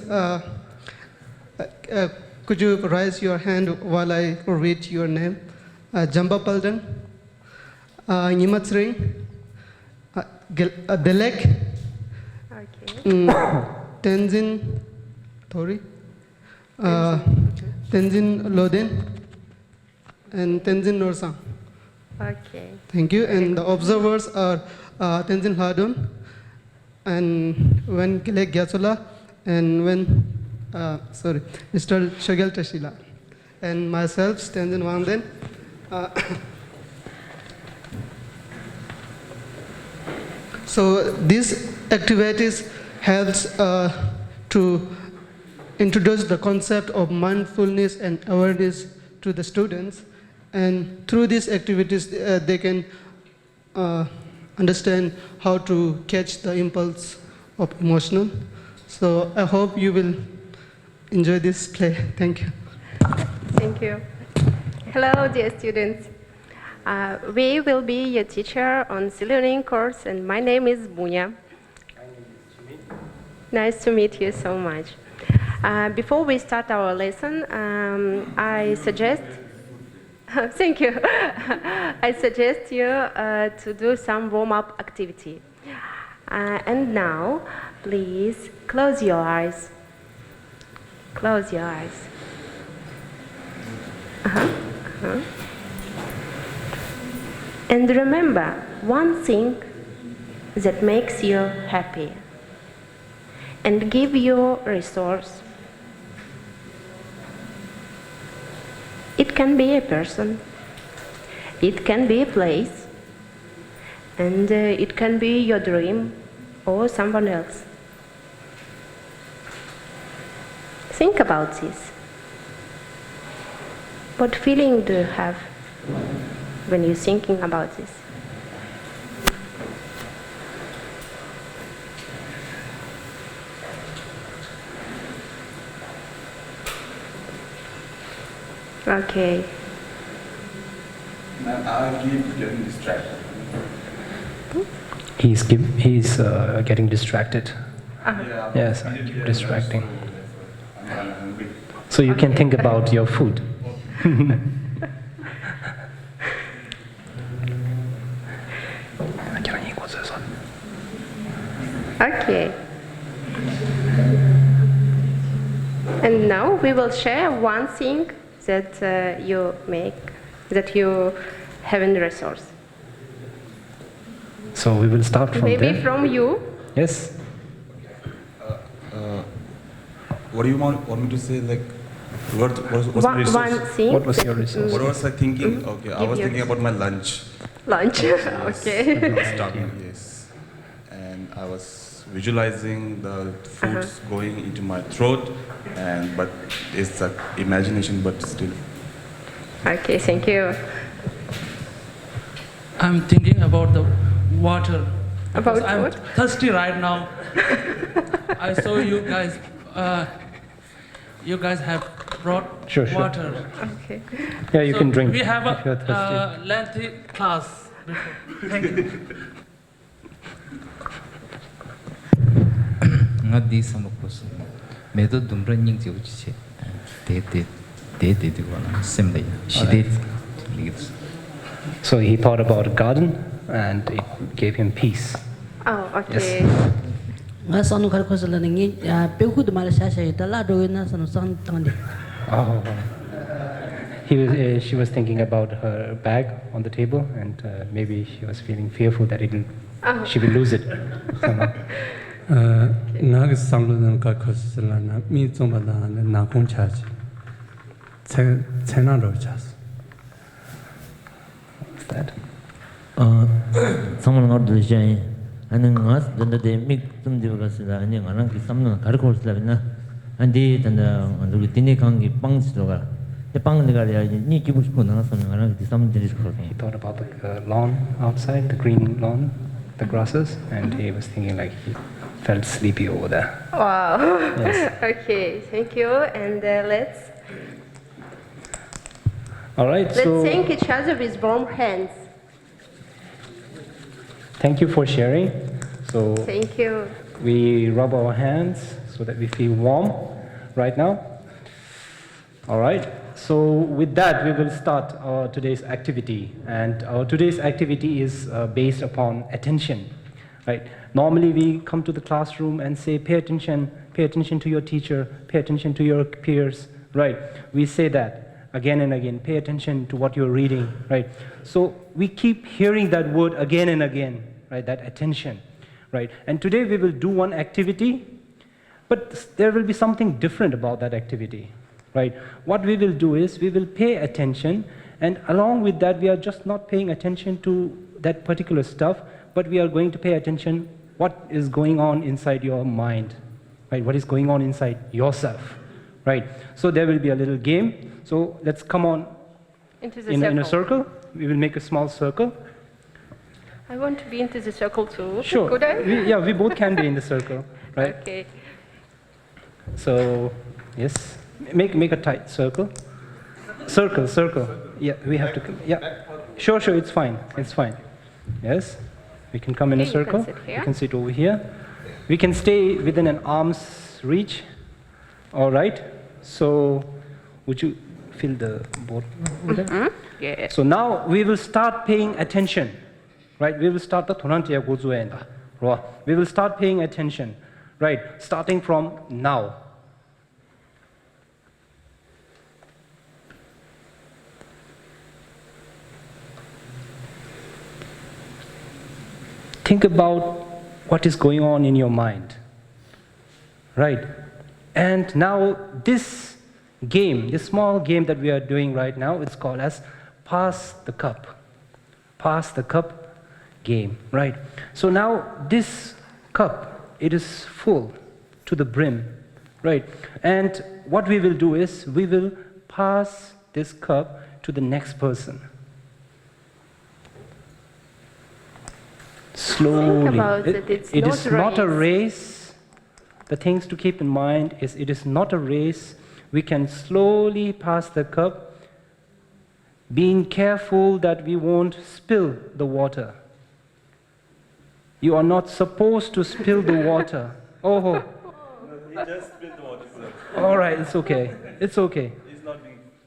[SPEAKER 14] Could you raise your hand while I read your name? Jamba Paldan, Nimatsring, Delek, Tenzin Tori, Tenzin Loden, and Tenzin Norsang.
[SPEAKER 15] Okay.
[SPEAKER 14] Thank you. And the observers are Tenzin Hadun, and when Kelek Gyatsola, and when Mr. Shagel Tashila, and myself, Tenzin Wangden. So these activities helps to introduce the concept of mindfulness and awareness to the students, and through these activities they can understand how to catch the impulse of emotional. So I hope you will enjoy this play. Thank you.
[SPEAKER 15] Thank you. Hello, dear students. We will be your teacher on C-Learning course, and my name is Bunya. Nice to meet you so much. Before we start our lesson, I suggest, thank you. I suggest you to do some warm-up activity. And now, please close your eyes. Close your eyes. And remember one thing that makes you happy and give you resource. It can be a person, it can be a place, and it can be your dream or someone else. Think about this. What feeling do you have when you're thinking about this? Okay.
[SPEAKER 16] I keep getting distracted.
[SPEAKER 17] He's getting distracted.
[SPEAKER 16] Yeah,
[SPEAKER 17] Yes, distracting. So you can think about your food.
[SPEAKER 15] Okay. And now we will share one thing that you have in resource.
[SPEAKER 17] So we will start from
[SPEAKER 15] Maybe
[SPEAKER 17] there.
[SPEAKER 15] from you.
[SPEAKER 17] Yes.
[SPEAKER 16] What do you want me to say? Like, what's my resource?
[SPEAKER 15] One thing.
[SPEAKER 17] What was your resource?
[SPEAKER 16] What was I thinking? Okay, I was thinking about my lunch.
[SPEAKER 15] Lunch. Okay.
[SPEAKER 16] Starting, yes. And I was visualizing the foods going into my throat, but it's like imagination, but still.
[SPEAKER 15] Okay, thank you.
[SPEAKER 18] I'm thinking about the water.
[SPEAKER 15] About
[SPEAKER 18] I'm
[SPEAKER 15] what?
[SPEAKER 18] thirsty right now. I saw you guys. You guys have brought
[SPEAKER 17] Sure.
[SPEAKER 18] water.
[SPEAKER 15] Okay.
[SPEAKER 17] Yeah, you can drink
[SPEAKER 18] We have
[SPEAKER 17] if you're thirsty.
[SPEAKER 18] a lengthy class before. Thank you.
[SPEAKER 19] Ngadi samukos. Medo dumra ning jiu chi. De wala semlay. Shide.
[SPEAKER 17] So he thought about a garden, and it gave him peace.
[SPEAKER 15] Oh, okay.
[SPEAKER 9] Nga sanu khar khos la ngi peku de mala sha sha ta la do na sanu san tang de.
[SPEAKER 17] Oh. She was thinking about her bag on the table, and maybe she was feeling fearful that she will lose it somehow.
[SPEAKER 2] Nga samlo ka khos la na mi zong ba na kong cha ji. Chena ro cha.
[SPEAKER 17] What's that?
[SPEAKER 6] Someone got the jay
[SPEAKER 20] 아는 가스 던데 믹좀 되어가서라 아니 가랑 그 삼는 가르코스라나 안디 단다 우리 디네 강기 빵스로가 빵 내가 니 기분 싶고 나가서는 가랑 그 삼는 들이 그러고
[SPEAKER 17] He thought about the lawn outside, the green lawn, the grasses, and he was thinking like he felt sleepy over there.
[SPEAKER 15] Wow.
[SPEAKER 17] Yes.
[SPEAKER 15] Okay, thank you. And let's
[SPEAKER 17] All right, so
[SPEAKER 15] thank each other with warm hands.
[SPEAKER 17] thank you for sharing. So
[SPEAKER 15] Thank you.
[SPEAKER 17] we rub our hands so that we feel warm right now. All right, so with that, we will start our today's activity. And our today's activity is based upon attention, right? Normally, we come to the classroom and say, pay attention to your teacher, pay attention to your peers, right? We say that again and again, pay attention to what you're reading, right? So we keep hearing that word again and again, right? That attention, right? And today we will do one activity, but there will be something different about that activity, right? What we will do is we will pay attention, and along with that, we are just not paying attention to that particular stuff, but we are going to pay attention what is going on inside your mind, right? What is going on inside yourself, right? So there will be a little game. So let's come on in a circle. We will make a small circle.
[SPEAKER 15] I want to be into the circle too.
[SPEAKER 17] Sure.
[SPEAKER 15] Could I?
[SPEAKER 17] We both can be in the circle, right?
[SPEAKER 15] Okay.
[SPEAKER 17] So, yes, make a tight circle. Circle. Yeah, we have to come. Yeah, sure, it's fine. Yes, we can come in a
[SPEAKER 15] Okay, you can
[SPEAKER 17] circle.
[SPEAKER 15] sit here.
[SPEAKER 17] You can sit over here. We can stay within an arm's reach. All right. So, would you fill the board over there?
[SPEAKER 15] Yeah.
[SPEAKER 17] So now we will start paying attention, right? We will start the thonantia gozuenda. We will start paying attention, right? Starting from now. Think about what is going on in your mind, right? And now this game, this small game that we are doing right now, it's called as Pass the Cup. Pass the Cup game, right? So now this cup, it is full to the brim, right? And what we will do is we will pass this cup to the next person. Slowly.
[SPEAKER 15] Think about it.
[SPEAKER 17] It is not a race. The things to keep in mind is it is not a race. We can slowly pass the cup, being careful that we won't spill the water. You are not supposed to spill the water. Oh.
[SPEAKER 16] He just spilled the water, sir.
[SPEAKER 17] All right, it's okay. It's okay.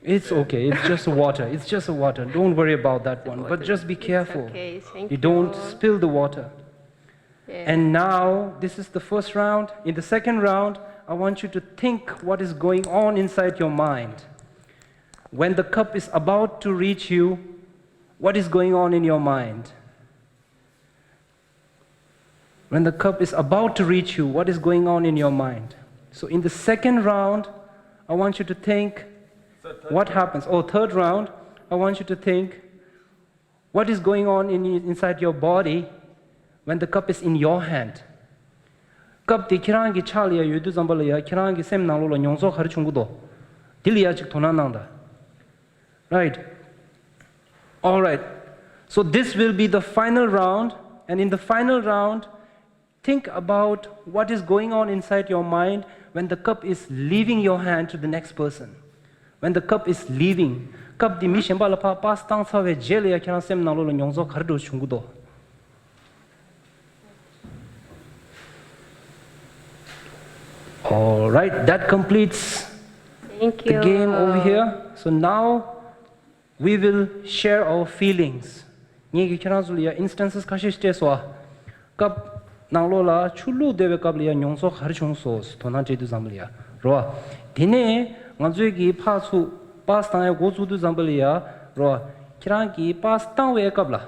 [SPEAKER 17] It's okay. It's just water. It's just water. Don't worry about that one. But just be careful.
[SPEAKER 15] Okay, thank
[SPEAKER 17] You don't spill the water.
[SPEAKER 15] Yeah.
[SPEAKER 17] And now, this is the first round. In the second round, I want you to think what is going on inside your mind. When the cup is about to reach you, what is going on in your mind? When the cup is about to reach you, what is going on in your mind? So in the second round, I want you to think what happens. Third round, I want you to think what is going on inside your body when the cup is in your hand. Cup di kirangi chalia yudu zambalaya kirangi sem nanglo nyongso khari chungudo. Diliya chik thona nangda. Right? All right. So this will be the final round, and in the final round, think about what is going on inside your mind when the cup is leaving your hand to the next person. When the cup is leaving, cup di mishemba la pa pas tang sawe jelia kiran sem nanglo nyongso khari do chungudo. All right, that completes the game over here. So now we will share our feelings. Ngi kiranzulia instances kashish teswa. Kap nanglola chulu debe kablia nyongso kharchongsos tona jedu zamlia. Roa dine ngazui pasu pas tang gozu du zamlia roa kirangi pas tang we kabla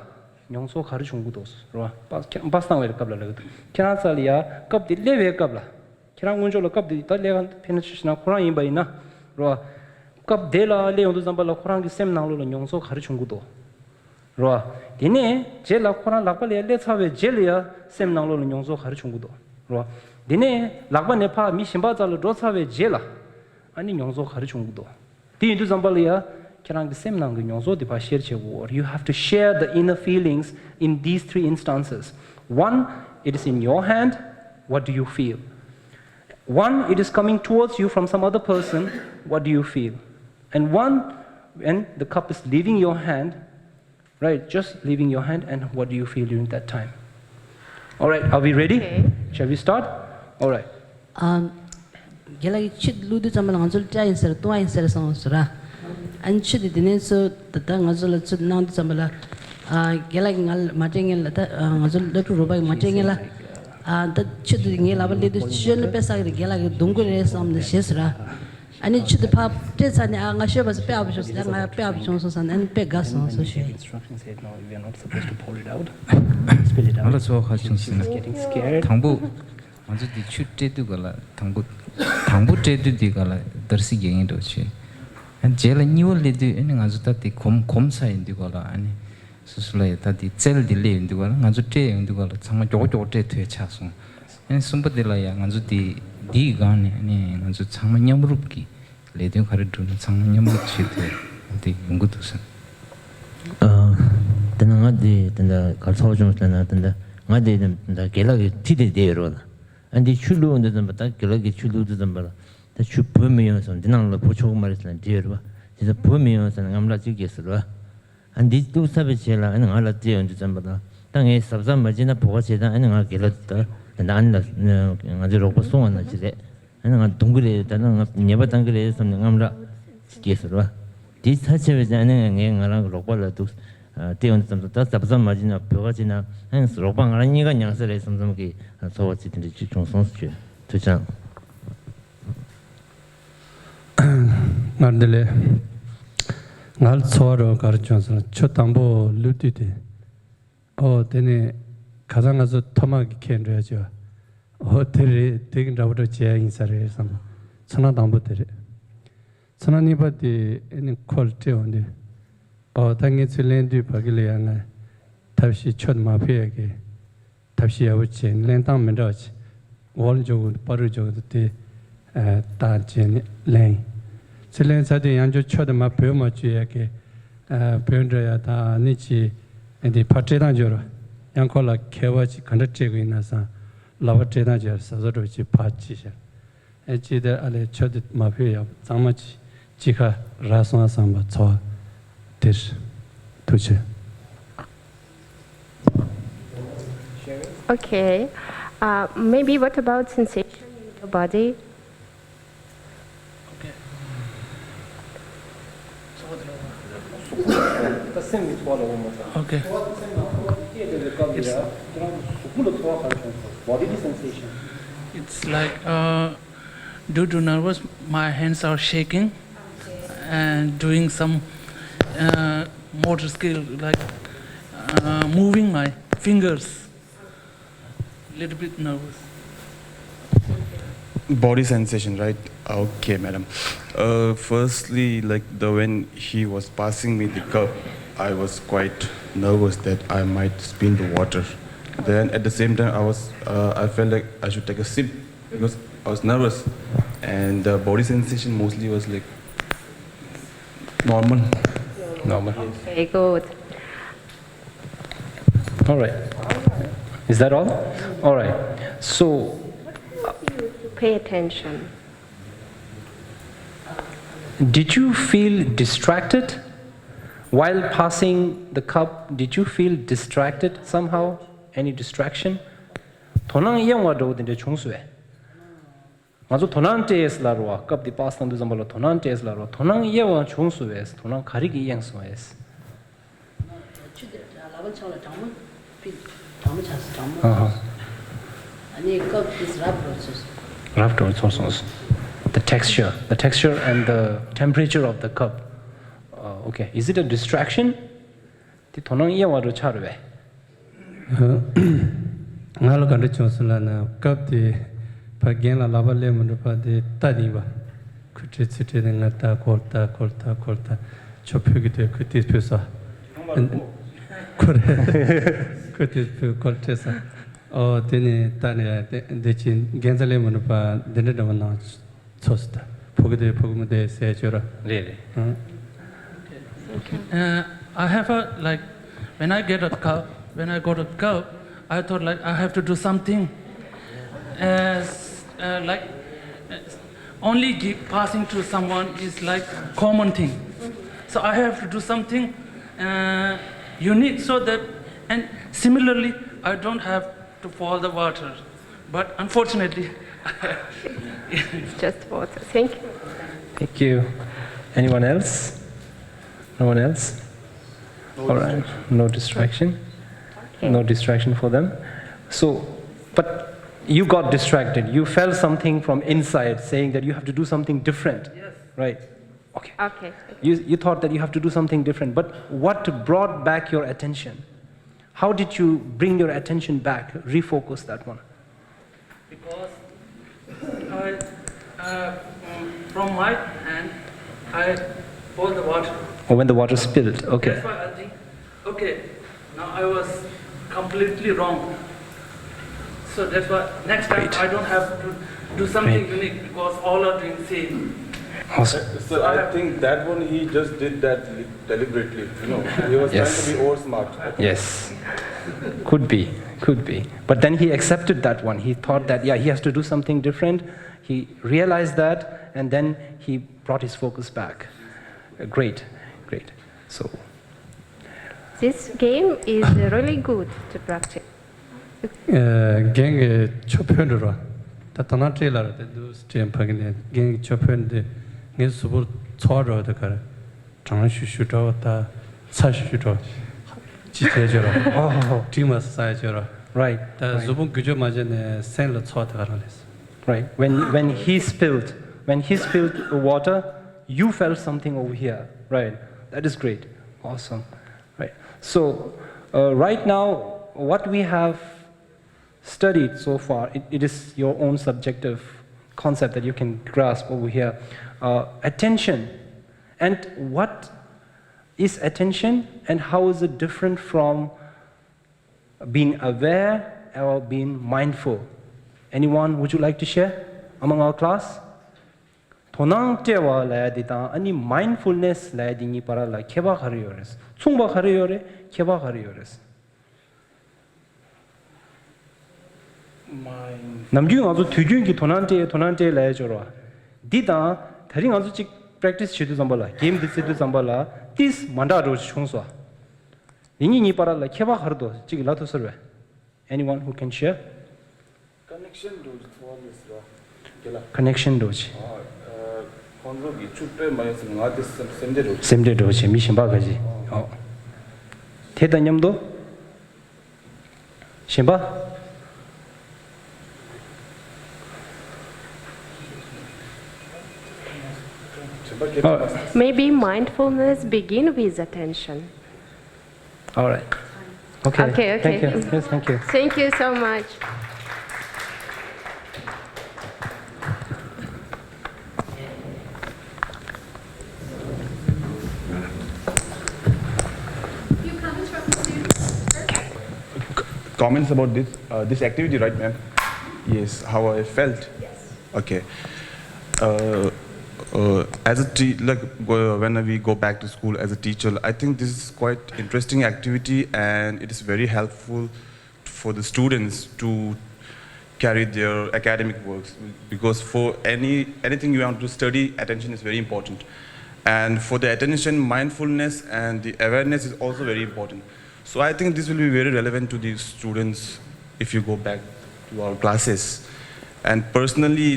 [SPEAKER 17] nyongso kharchongdos roa pas tang we kabla lag. Kiransalia kap dile we kabla. Kirang unjo lo kap di talega penetration Quran imba ina ro kap dela le ondu zambala Quran gi sem nanglo lo nyongso khari chungudo 로아 디네 제라 코란 락발에 레차베 젤리아 셈낭로는 용서 가르친구도 로아 디네 락바네파 미심바자로 로차베 젤라 아니 용서 가르친구도 디도 잠발이야 kerang the same nang nyongso de pa share che war you have to share the inner feelings in these three instances. One, it is in your hand, what do you feel? One, it is coming towards you from some other person, what do you feel? And one, when the cup is leaving your hand, right, just leaving your hand, and what do you feel during that time? All right, are we ready?
[SPEAKER 15] Okay.
[SPEAKER 17] Shall we start? All right.
[SPEAKER 8] Gelagi chit ludu chamal ngazul cha insar to insar sonsura an chit dine so tata ngazul chit nang chamala gelagi ngal matengel ta ngazul da rubai matengela da chit ngela bal de chen pesa gelagi dungure sam de shesra ani chit pa te san nga sheba pe ab shos da nga pe ab shos san an pe gas so she
[SPEAKER 17] Instructions said no, we are not supposed to pull it out. Spill it out.
[SPEAKER 19] 알아 저 같이
[SPEAKER 17] Getting scared.
[SPEAKER 19] 당부 먼저 디 추트도 갈라 당부 때도 갈라 더시 게인도 치 한 제일 니월리도 에는 아주 따티 곰사인도 갈라 아니 스스로에 따티 젤 딜레인도 갈라 아주 때인도 갈라 정말 조조때 돼 차서 아니 숨버들라야 아주 디가네 아니 아주 정말 냠루기 레디오 가르두는 정말 냠루치 돼 연구도선
[SPEAKER 20] tenangadi tenda kalsaw jom tena tenda ngadi tenda gelagi tide deero andi chulu onde tenda ta gelagi chulu de tenda ta chupomiyo son dinang la pochog marislan deero tida pomiyo son ngamla jigesro andi tu sabe chela an ala de onde tenda tange sabza majina poga cheda an nga gelata tenda anla ngadi rogo songa jide an nga dungure tena nyeba tangre son ngamla jigesro di sache an nga ngara rogola tu 대원 좀 답답한 마지나 벼가지나 한 로방 아니가 냥설에 섬섬기 소와지 된지 중성수 되잖아.
[SPEAKER 2] 나들레 날 소화로 가르쳐서 첫 담보 루티데 되네 가장 아주 토막이 캔려죠. 되게 라우더 제 인사를 해서 천하 담보들이 천하니바디 에는 퀄티 온데 당에 칠렌디 바길이야나 답시 첫 마피에게 답시 아버지 렌당 면도지 원적으로 빠르적으로 때 다진 렌 칠렌사도 양조 첫 마피어 맞지에게 변져야 다 니치 인디 파트단저로 양콜라 개와지 간다제고 있나서 라버제단저 서서로지 파치셔 에지데 알레 첫 마피어 장마치 지가 라송아상바 저 this teacher.
[SPEAKER 15] Okay. Maybe what about sensation in your body?
[SPEAKER 17] Okay.
[SPEAKER 18] Okay. It's like due to nervous, my hands are shaking and doing some motor skill like moving my fingers. Little bit nervous.
[SPEAKER 16] Body sensation, right? Okay, madam. Firstly, like when he was passing me the cup, I was quite nervous that I might spill the water. Then at the same time, I felt like I should take a sip because I was nervous, and the body sensation mostly was like normal.
[SPEAKER 15] Okay, good.
[SPEAKER 17] All right. Is that all? All right. So,
[SPEAKER 15] pay attention.
[SPEAKER 17] Did you feel distracted while passing the cup? Did you feel distracted somehow? Any distraction? Tonang iyang wado dinde chungsue. Mazo tonang tes larwa cup di pass tandu zambalo tonang tes larwa tonang iyang chungsue es tonang karigi iyang so es. Wrapped also. The texture and the temperature of the cup. Okay, is it a distraction? Di tonang iya wado charwe.
[SPEAKER 2] Ngalo kande chosulana cup di pagena labale mundupa di tadiba. Kutre tsite ngata kolta chopyogi de kutis pesa. Could it be called Tessa? Oh, Tini Tania, the chin, Genzale Munapa, the Nedavana Tosta, Pogade Pogmade Sejura.
[SPEAKER 17] Really?
[SPEAKER 18] I have a like when I get a cup, when I go to cup, I thought like I have to do something as like only passing to someone is like common thing. So I have to do something unique so that, and similarly I don't have to fall the water, but unfortunately
[SPEAKER 15] It's just water. Thank you.
[SPEAKER 17] Thank you. Anyone else? No one else? All right. No distraction. No distraction for them. So, but you got distracted. You felt something from inside saying that you have to do something different.
[SPEAKER 18] Yes.
[SPEAKER 17] Right. Okay.
[SPEAKER 15] Okay.
[SPEAKER 17] You thought that you have to do something different, but what brought back your attention? How did you bring your attention back, refocus that one?
[SPEAKER 18] because from my hand I pour the water.
[SPEAKER 17] Or when the water spilled, okay.
[SPEAKER 18] That's why I think, okay, now I was completely wrong. So that's why next time I don't have to do something unique because all are doing same.
[SPEAKER 17] Awesome.
[SPEAKER 16] So I think that one he just did that deliberately. You know, he was trying to be over-smart.
[SPEAKER 17] Yes. Could be. But then he accepted that one. He thought that, yeah, he has to do something different. He realized that, and then he brought his focus back. Great. So.
[SPEAKER 15] This game is really good to practice.
[SPEAKER 2] Gang chopendura. Tatana trailer do stem pagine. Gang chopende. Gang super chora the car. Transhuto ta sashuto. Chitejora. Oh, Timas Sajora.
[SPEAKER 17] Right.
[SPEAKER 2] The Zubun Gujo Majane send the thought.
[SPEAKER 17] Right. When he spilled the water, you felt something over here. Right. That is great. Awesome. Right. So right now, what we have studied so far, it is your own subjective concept that you can grasp over here. Attention. And what is attention and how is it different from being aware or being mindful? Anyone, would you like to share among our class? Tonang tewa la dita ani mindfulness la dini para la keba hariyores. Tsungba hariyore, keba hariyores. 남중 아주 뒤중기 도난테 la joro. Dita 다ring 아주 직 practice shedu zambala game disidu zambala this manda ro chungso. Ningi ni para la keba hardo 직 lato serve. Anyone who can share? Connection doji. Semde doji 미신바 가지. 대단념도 신바
[SPEAKER 15] Maybe mindfulness begin with attention.
[SPEAKER 17] All right. Okay.
[SPEAKER 15] Okay.
[SPEAKER 17] Thank you. Yes, thank you.
[SPEAKER 15] Thank you so much.
[SPEAKER 16] Comments about this activity, right, ma'am? Yes, how I felt.
[SPEAKER 15] Yes.
[SPEAKER 16] Okay. As a when we go back to school as a teacher, I think this is quite interesting activity and it is very helpful for the students to carry their academic works, because for anything you want to study, attention is very important. And for the attention, mindfulness and the awareness is also very important. So I think this will be very relevant to the students if you go back to our classes. And personally,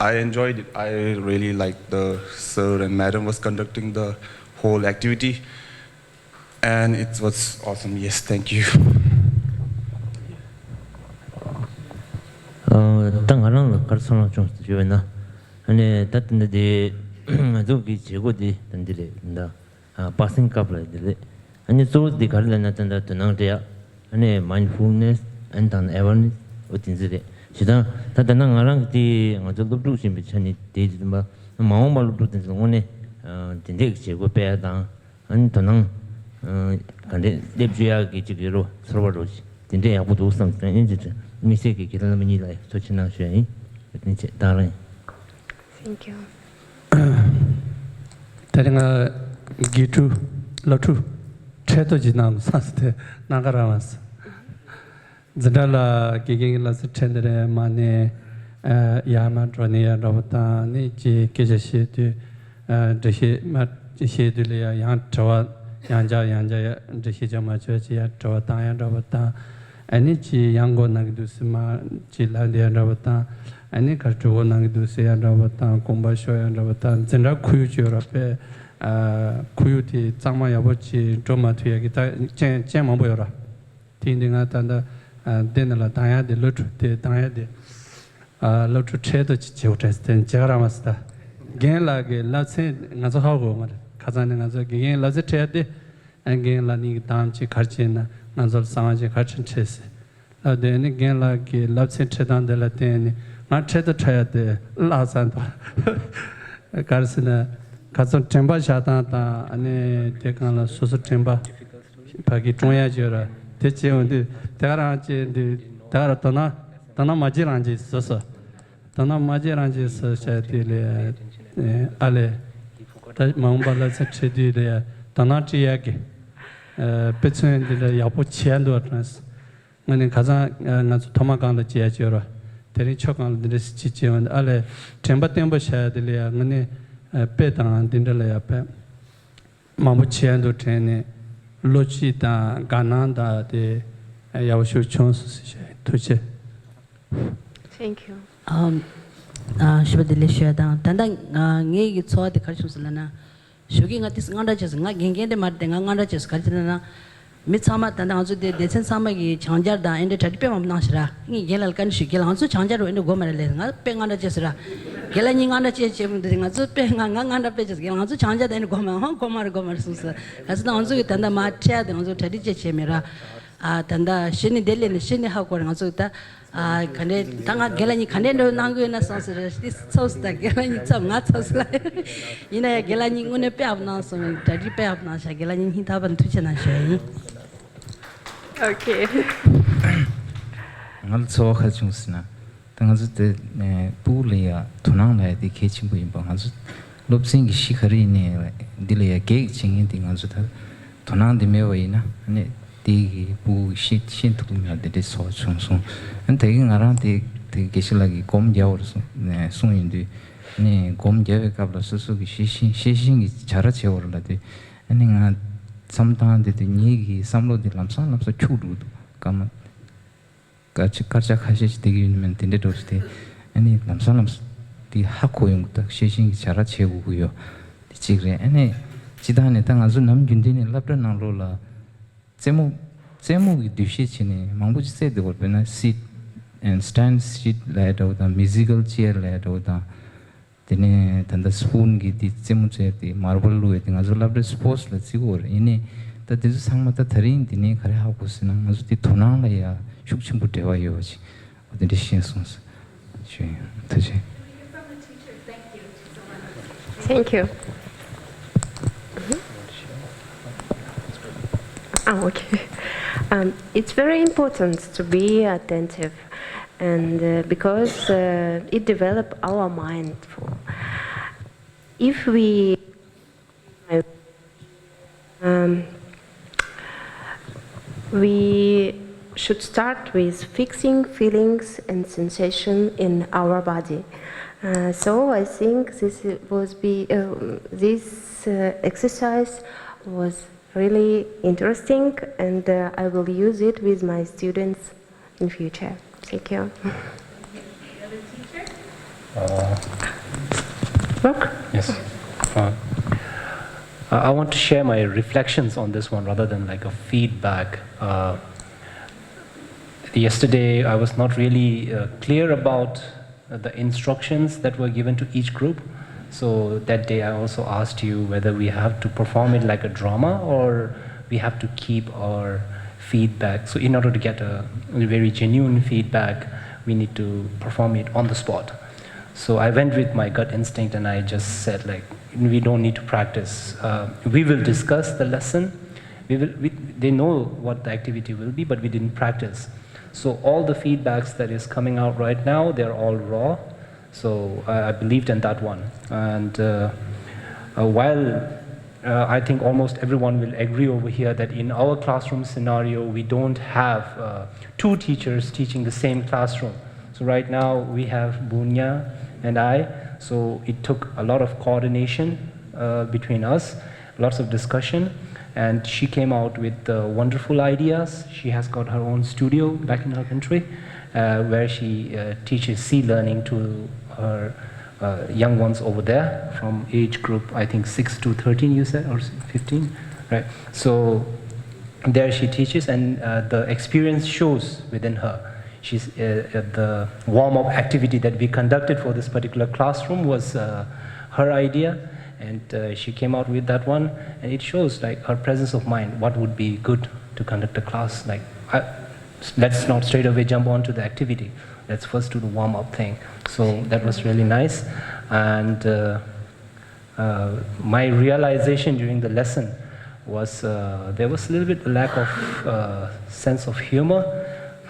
[SPEAKER 16] I enjoyed it. I really liked the sir and madam was conducting the whole activity. And it was awesome. Yes, thank you.
[SPEAKER 20] 땅하랑 가르쳐는 좀 주요나. 아니 다든데 저기 제고디 던디레다. passing couple. And so the Karlana Tanda to Nantia, and mindfulness and an awareness within the Shida Tatanang the Blue which I did Mahoma Blutins only the next year go pair down and Tonang 근데 랩주야기 지기로 서버로지. 근데 야부도 우선 이제 미세게 기다리면 이래. 좋지나 쉬이. 이제 다른.
[SPEAKER 15] Thank you.
[SPEAKER 18] 다른가 기투 러투 체도 지나면 사스테 나가라마스. zindala kiking la sitendere mane yama drone robota ni ji keje tu de ma shi tu le yang tawa yanja de shi jama che ya tawa ta ya robota ani ji yango nag du sima ji la de robota ani ka tu nag du se ya robota komba sho ya robota zinda kuyu ji rope kuyu ti changma ya bo chi droma tu ya ki ta chen ma bo yo ra tin ding ta da then la daya de lotu de daya de lotu chedo chiu testen jaramasta gen la ge la se ngazo ha go mar khazane ngazo gen la se chede gen la ni dam chi kharche na ngazo samaj kharchen chese la de ni gen la ge la se chedan de la te ni ma chedo chede la san to karsina kazo temba shata ta ane te kan la so temba pagi toya jora 대체 근데 대가라지 대가라 떠나 맞이란지 있어서 떠나 맞이란지 있어서 되래 알레 마음발라서 체디래 떠나지야게 배천들 야보 치안도 트랜스 근데 가장 나서 도마강도 지야죠라 대리 초강들 지지원 알레 템바 샤들이야 근데 배당 된들래 앞에 마음 치안도 트네 로치다 가난다 데 야오쇼 촌스 토체
[SPEAKER 15] Thank you.
[SPEAKER 3] 시바딜레시아다 단단 녜기 초아데 카르슈슬라나 쇼기 가티스 간다체스 nga gengende marde nga gandaches karchina mitsama tanda anzu de desen samagi changjar da ende thadipe mamna shira ngi gelal kan shi gel anzu changjar ende gomare le nga pe nganda chesra gela ni nganda che che de nga zu pe nga nganda pe ches gel anzu changjar da ende gomar susa asna anzu tanda ma che de anzu thadi che mera tanda shini dele ne shini ha ko anzu ta kane tanga gela ni kane no nangu na sosre sos da gela ni cham nga sosla ina gela ni ngune pe apna so thadi pe apna sha gela ni hita ban tu chena shai.
[SPEAKER 15] Okay.
[SPEAKER 19] ngal so khal chungsna tanga zu te pu le ya thunang la di ke chim bu im ba ngal lobsing gi shikhari ne dile ya ge ching di ngal zu ta thunang de me wai na ne di pu shi shin tu me de so chung sung an te gi ngarang de ge shi la gi kom ja or so ne sung yin di ne kom ja ve ka bla su su gi shi shin gi chara che or la de ani nga samtaan de ni gi samlo de lamsa chu du kam karcha khashi degi men tinde doste ani lamsa di hakko yung ta sheshin gi chara che gu yo di chigre ani chidane tang azu nam gyundi ne lapra nang lo la chemu gi dushi chine mangbu ji se de gor bena sit and stand seat la do da musical chair la do da tene tanda spoon gi di chemu che di marble lu e azu lapra sports la chigor ini ta de sang ta tharin dine khare ha ko sina azu di thonang la ya shukchim bu dewa yo ji odin shin sons she taje
[SPEAKER 15] Thank you. Okay. It's very important to be attentive, and because it develops our mind. If we should start with fixing feelings and sensation in our body. So I think this exercise was really interesting, and I will use it with my students in future. Thank you.
[SPEAKER 17] Look. Yes. I want to share my reflections on this one rather than like a feedback. Yesterday I was not really clear about the instructions that were given to each group. So that day I also asked you whether we have to perform it like a drama or we have to keep our feedback. So in order to get a very genuine feedback, we need to perform it on the spot. So I went with my gut instinct and I just said like, we don't need to practice. We will discuss the lesson they know what the activity will be, but we didn't practice. So all the feedbacks that is coming out right now, they're all raw. So I believed in that one. And while I think almost everyone will agree over here that in our classroom scenario, we don't have 2 teachers teaching the same classroom. So right now we have Bunya and I. So it took a lot of coordination between us, lots of discussion. And she came out with wonderful ideas. She has got her own studio back in her country where she teaches C learning to her young ones over there from age group, I think 6 to 13 you said, or 15, right? So there she teaches, and the experience shows within her. She's the warm-up activity that we conducted for this particular classroom was her idea, and she came out with that one, and it shows like her presence of mind, what would be good to conduct a class. Like, let's not straight away jump onto the activity. Let's first do the warm-up thing. So that was really nice. And my realization during the lesson was there was a little bit lack of sense of humor.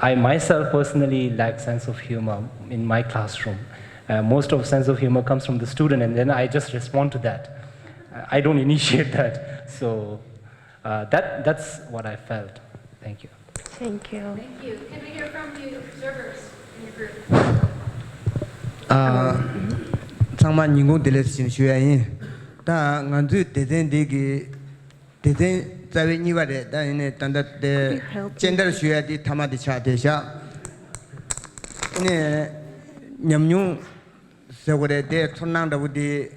[SPEAKER 17] I myself personally lack sense of humor in my classroom. Most of sense of humor comes from the student, and then I just respond to that. I don't initiate that. So that's what I felt. Thank you.
[SPEAKER 15] Thank you.
[SPEAKER 10] Thank you. Can we hear from the observers in your group?
[SPEAKER 21] Sangman Ningo Deletion Shuayin. Da Nandu Degi Deden Zavi Nivade, da in it, and that the gender Shuadi Tamadi Chatesha. Nyamnu Sawade de Tonanda would be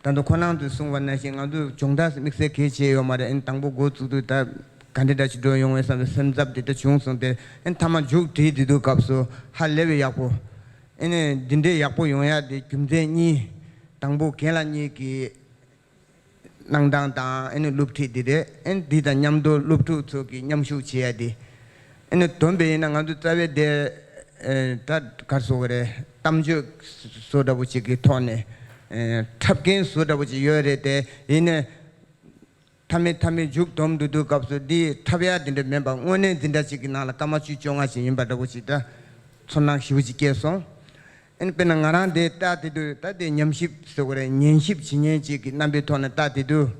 [SPEAKER 21] Tandokonan to someone nation and do Jondas mix a kitchen or mother and Tango go to do that candidate do young and sends up the tunes on there and Tamajuk did do cup so Halevi Yapo. In a Dinde Yapo Yoya de Kumdeni Tango Kelani ki Nangdang and a loop did it and did a Nyamdo loop to Toki Nyamshu Chiadi. And a Tombe and Andu Tave de that Kasore Tamjuk soda which you get tone. Tapkin soda which you are in a Tami juk dom to do cups of the Tavia didn't remember one in the Chikinala Kamachi Chongas in Badawachita, Sonak Shiwiki song. And Penangaran de Tati do that the Nyamship so a Nyanship Chinchik Nambitona Tati do.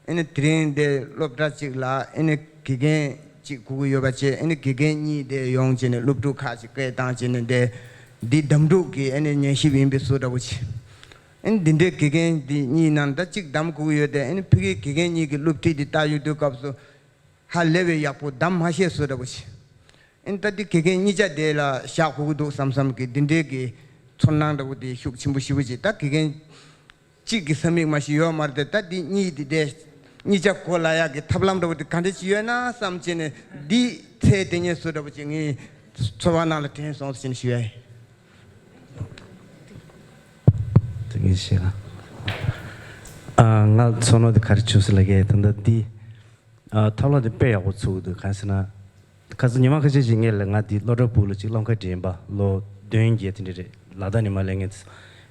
[SPEAKER 21] In a train de Loprachilla, in a Kigan Chikuyobache, in a Kigani de young Jen, look to Kachika dancing and de Damduki and a Nyanship in Besoda which. And the Kigan, the Ninan, that chick Damku, the and Piggy Kigan, you look to the Tayu do cups so Halevi Yapo, Dam Hashe soda which. And that the Kigan Nija de la Shaku do some Dindegi, Tonanda with the Shukchimbushi, that Kigan Chick is something Mashio Marta, that the need the Nija Kolaya, get Tablam with the Kandisiana, some chin, D. Ted soda which in Savannah Tens on Sinshua.
[SPEAKER 1] Ngal sono de karchus lage tanda di tawla de pe yaw chu de khasna khaznyama khaje jingel nga di loro pulu chi long kha demba lo den ge tin de lada ni malenge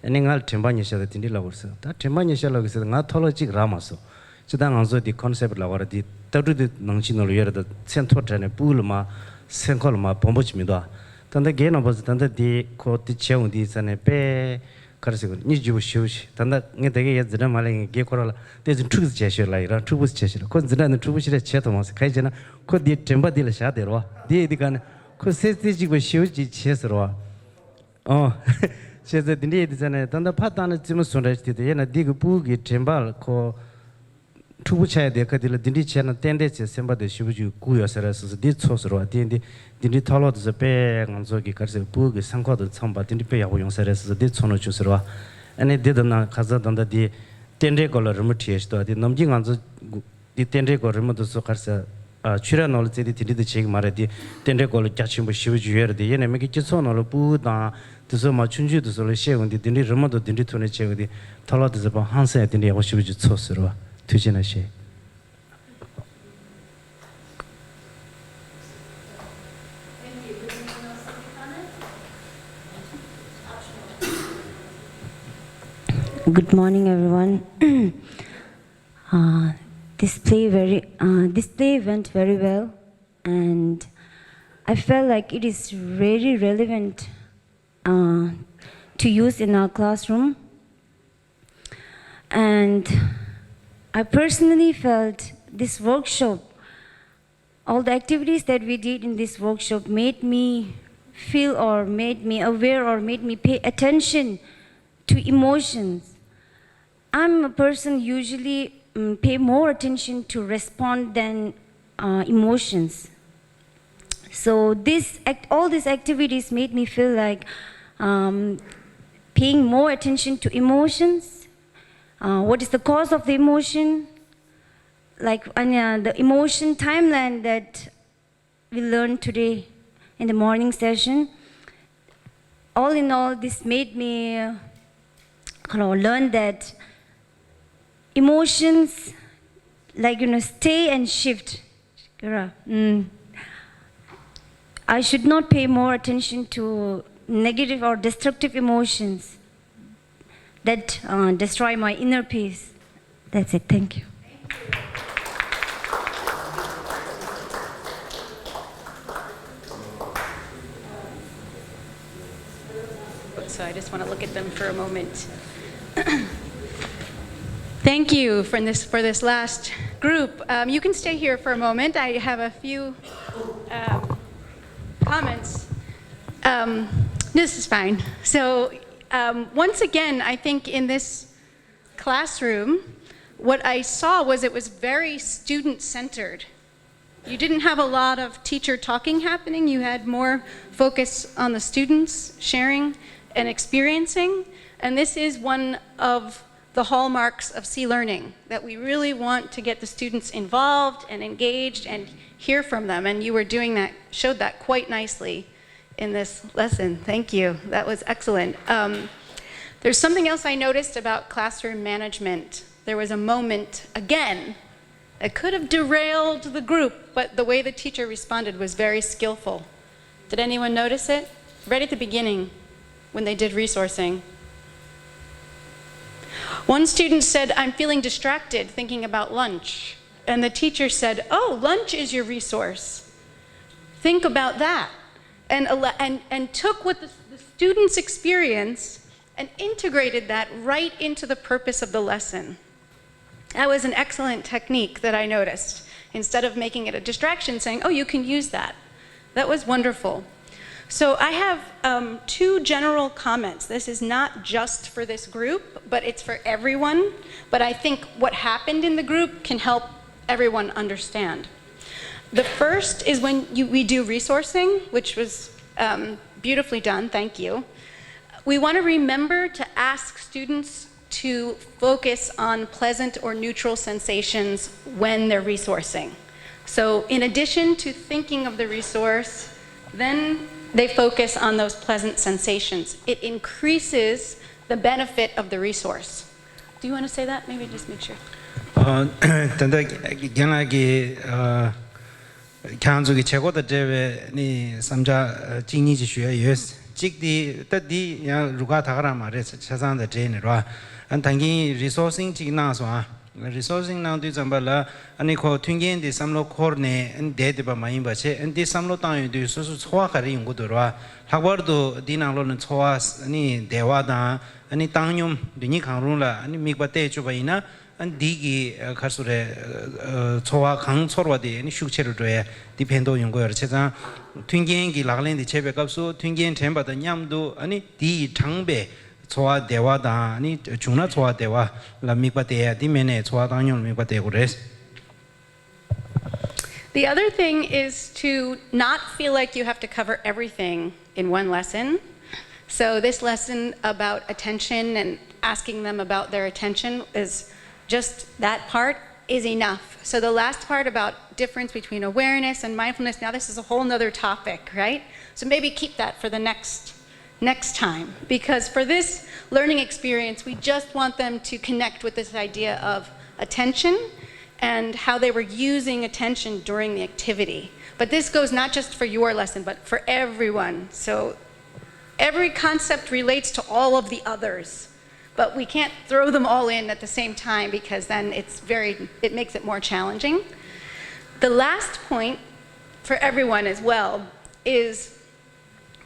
[SPEAKER 1] ene ngal themba ni sha de tin la worsa ta themba ni sha la ge nga tholo chi rama so chida ngzo di concept la war di tawdu de nangchi no yer de chen tho trane pul ma sen khol ma bombo chi mi do tanda ge no bos tanda di ko ti cheung di sane pe Karasigo, Nijibu Shushi, Tanda Nitagi Zina Maling, Gekora, there's a truth gesture like a truth gesture. Could Zina and Trubush Chetamos, Kajana, could the Timba de la Shadero, the Edigan, could say this was Shuji Chesro. Oh, says that indeed, Tanda Patan Timusundaj, the Yena Digabugi, Timbal, call Trubucha, the Kadilla Dindichan, attended Semba de Shuju, Kuya Saras, did Sosro, didn't tell us the pay and Zogi Karse Bug, Sanko, the Samba, didn't pay our young Saras, did Sono Chusra, and it didn't Kazat under the Tendregola Remotish, the Namjing on the Tendrego Remoto Sokarsa, Chira knowledge, the Chig Maradi, Tendregol Jachim Shuju, the Yen, make it son or Buddha, the Soma Chunju, the Solisha, the Dindi Remoto, Dindi Tuniche, the Talat is about Hansa, the Yawashu Sosra, Tujanashe.
[SPEAKER 22] Good morning, everyone.
[SPEAKER 7] this play went very well, and I felt like it is really relevant to use in our classroom. And I personally felt this workshop, all the activities that we did in this workshop made me feel or made me aware or made me pay attention to emotions. I'm a person usually pay more attention to respond than emotions. So all these activities made me feel like paying more attention to emotions. What is the cause of the emotion? Like the emotion timeline that we learned today in the morning session. All in all, this made me learn that emotions, stay and shift. I should not pay more attention to negative or destructive emotions that destroy my inner peace. That's it. Thank you.
[SPEAKER 10] So I just want to look at them for a moment. Thank you for this last group. You can stay here for a moment. I have a few comments. This is fine. So once again, I think in this classroom, what I saw was it was very student-centered. You didn't have a lot of teacher talking happening. You had more focus on the students sharing and experiencing. And this is one of the hallmarks of C learning, that we really want to get the students involved and engaged and hear from them. And you were doing that, showed that quite nicely in this lesson. Thank you. That was excellent. There's something else I noticed about classroom management. There was a moment, again, that could have derailed the group, but the way the teacher responded was very skillful. Did anyone notice it? Right at the beginning, when they did resourcing. One student said, "I'm feeling distracted thinking about lunch." And the teacher said, "Oh, lunch is your resource. Think about that." And took what the student's experience and integrated that right into the purpose of the lesson. That was an excellent technique that I noticed. Instead of making it a distraction, saying, "Oh, you can use that." That was wonderful. So I have two general comments. This is not just for this group, but it's for everyone. But I think what happened in the group can help everyone understand. The first is when we do resourcing, which was beautifully done, thank you. We want to remember to ask students to focus on pleasant or neutral sensations when they're resourcing. So in addition to thinking of the resource, then they focus on those pleasant sensations. It increases the benefit of the resource. Do you want to say that? Maybe just make sure.
[SPEAKER 22] 강조기 최고의 제외니 삼자 진이지 쉬어요. 직디 뜻디 야 루가 다가라 말에 세상의 제네로 안 당기 리소싱 지나서 resourcing now do zambala ani ko thingen di samlo khorne and de de ba mai ba che and di samlo ta yu du su su chwa khari yung do ra lagwar do dinang lo ne chwa ani dewa da ani tangyum dini khang ru la ani mi ba te chu ba ina and di gi khasure chwa khang chorwa de ani shuk cheru do ya dependo yung go ya che za thingen gi laglen di chebe kap su thingen them ba da nyam do ani di changbe The
[SPEAKER 10] other thing is to not feel like you have to cover everything in one lesson. So this lesson about attention and asking them about their attention is just that part is enough. So the last part about difference between awareness and mindfulness, now this is a whole nother topic, right? So maybe keep that for the next time, because for this learning experience, we just want them to connect with this idea of attention and how they were using attention during the activity. But this goes not just for your lesson, but for everyone. So every concept relates to all of the others. but we can't throw them all in at the same time because then it makes it more challenging. The last point for everyone as well is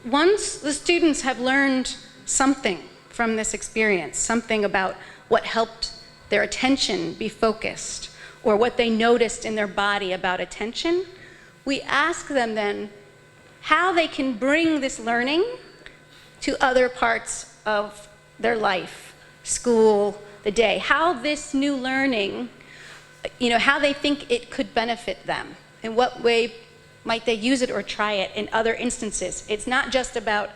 [SPEAKER 10] once the students have learned something from this experience, something about what helped their attention be focused or what they noticed in their body about attention, we ask them then how they can bring this learning to other parts of their life, school, the day, how this new learning, how they think it could benefit them, in what way might they use it or try it in other instances. It's not just about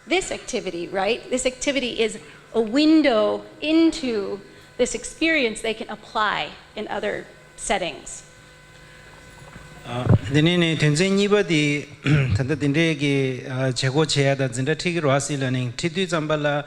[SPEAKER 10] this activity, right? This activity is a window into this experience they can apply in other settings.
[SPEAKER 22] Dini tenzen niba di tanda dinde gi chego chea da zinda tigi roasi learning tidu zambala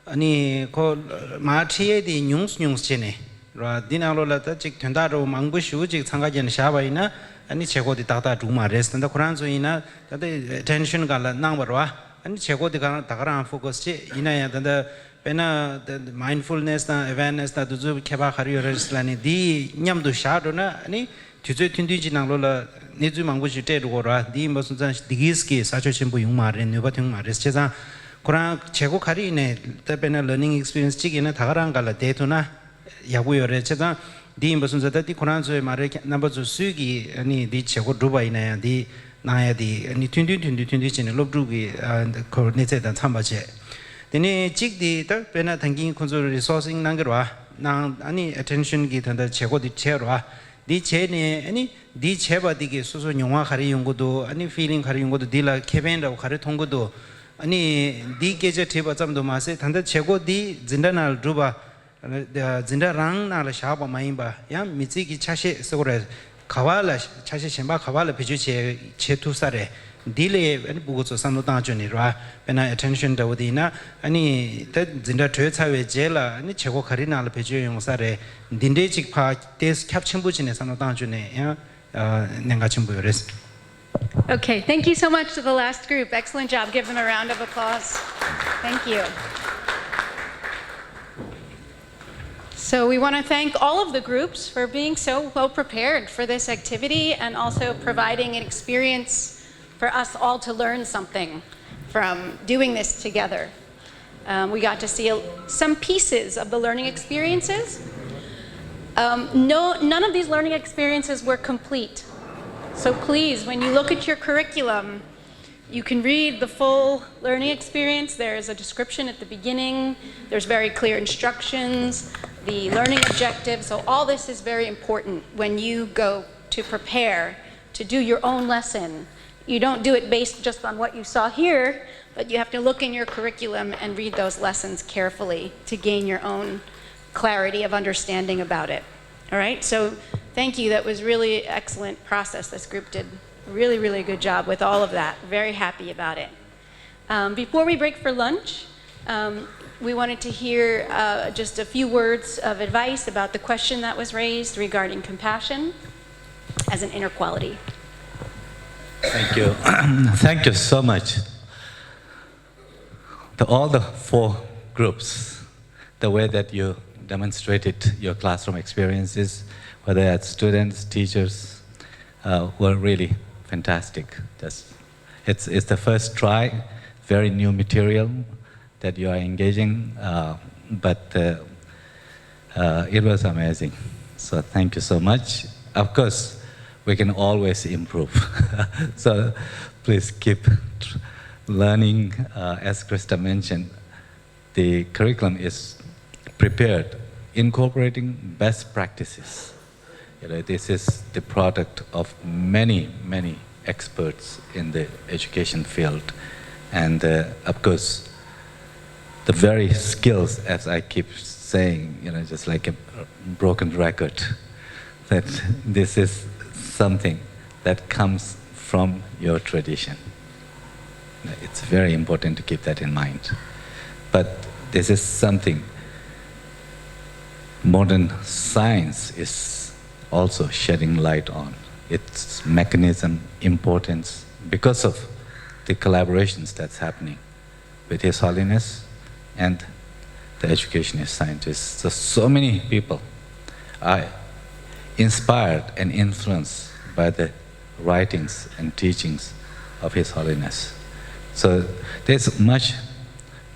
[SPEAKER 22] ani ko ma thiye di nyungs chene ra dinalo la ta chik thanda ro mangbu shu chik changa jen sha ba ina ani chego di ta du ma res tanda quran zo ina tanda attention ga la nang ba ro ani chego di ga ta ga focus che ina ya tanda pena mindfulness na awareness na du zu kheba khari res lani di nyam du sha do na ani Tuzo tundu jinanglo la nizu mangbu shi te rugo ra di mbasun zan digis ki sacho chenpo yung ma re nyuba yung ma re che zan kurang chego khari ne ta pena learning experience chigi na thagarang ka la de tu na yagu yo re che zan di mbasun zan di kurang zo ma re namba zo sui ki ani di chego ruba ina ya di na ya di ani tundu chine lob rugi ko ne che dan chamba che dine chig di ta pena thangi khunzo resourcing nangirwa nang ani attention ki thanda chego di che rwa di chene ani di cheba dige susu nyongwa khari yonggodo ani feeling khari yonggodo dila keben ra khari thonggodo ani di geje theba chamdo mase thanda chego di jindanal ruba jinda rang na la shaba maimba ya michi ki chashe sogore khawala chashe shemba khawala piju che tu sare dile ani bugo so sando ta joni ra pena attention da wodina ani ta jinda thwe chawe jela ani chego khari na la piju yong sare dinde chik pha tes khap chimbu chine sando ta jone ya nenga chimbu yores.
[SPEAKER 10] Okay, thank you so much to the last group. Excellent job. Give them a round of applause. Thank you. So we want to thank all of the groups for being so well prepared for this activity and also providing an experience for us all to learn something from doing this together. We got to see some pieces of the learning experiences. None of these learning experiences were complete. So please, when you look at your curriculum, you can read the full learning experience. There's a description at the beginning. There's very clear instructions, the learning objectives. So all this is very important when you go to prepare to do your own lesson. You don't do it based just on what you saw here, but you have to look in your curriculum and read those lessons carefully to gain your own clarity of understanding about it. All right, so thank you. That was really excellent process. This group did a really, really good job with all of that. Very happy about it. Before we break for lunch, we wanted to hear just a few words of advice about the question that was raised regarding compassion as an inner quality.
[SPEAKER 4] Thank you. Thank you so much. All the four groups, the way that you demonstrated your classroom experiences, whether it's students, teachers, were really fantastic. It's the first try, very new material that you are engaging, but it was amazing. So thank you so much. Of course, we can always improve. So please keep learning. As Krista mentioned, the curriculum is prepared, incorporating best practices. This is the product of many, many experts in the education field. And of course, the very skills, as I keep saying, just like a broken record, that this is something that comes from your tradition. It's very important to keep that in mind. But this is something modern science is also shedding light on. Its mechanism, importance, because of the collaborations that's happening with His Holiness and the educationist scientists. So many people are inspired and influenced by the writings and teachings of His Holiness. So there's much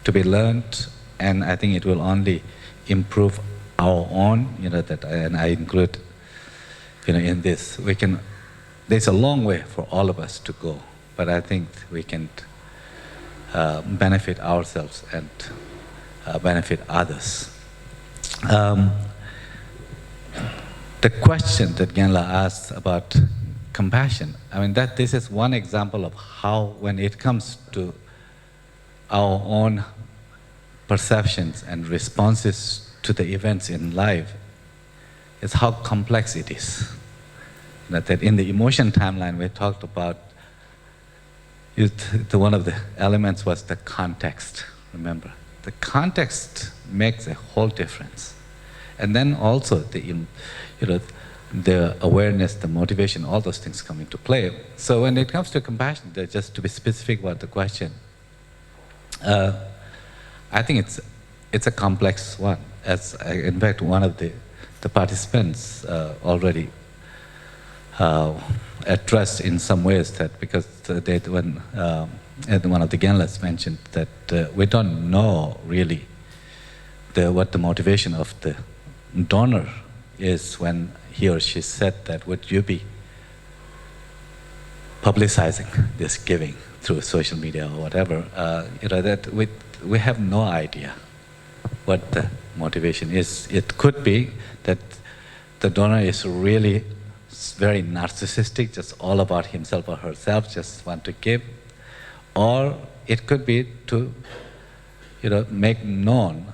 [SPEAKER 4] to be learned, and I think it will only improve our own, and I include, in this. There's a long way for all of us to go, but I think we can benefit ourselves and benefit others. The question that Genla asked about compassion, this is one example of how, when it comes to our own perceptions and responses to the events in life, is how complex it is. That in the emotion timeline we talked about, one of the elements was the context, remember. The context makes a whole difference. And then also the awareness, the motivation, all those things come into play. So when it comes to compassion, just to be specific about the question, I think it's a complex one. As in fact, one of the participants already addressed in some ways that, because one of the Genlas mentioned that we don't know really what the motivation of the donor is when he or she said that, would you be publicizing this giving through social media or whatever, that we have no idea what the motivation is. It could be that the donor is really very narcissistic, just all about himself or herself, just want to give. Or it could be to, make known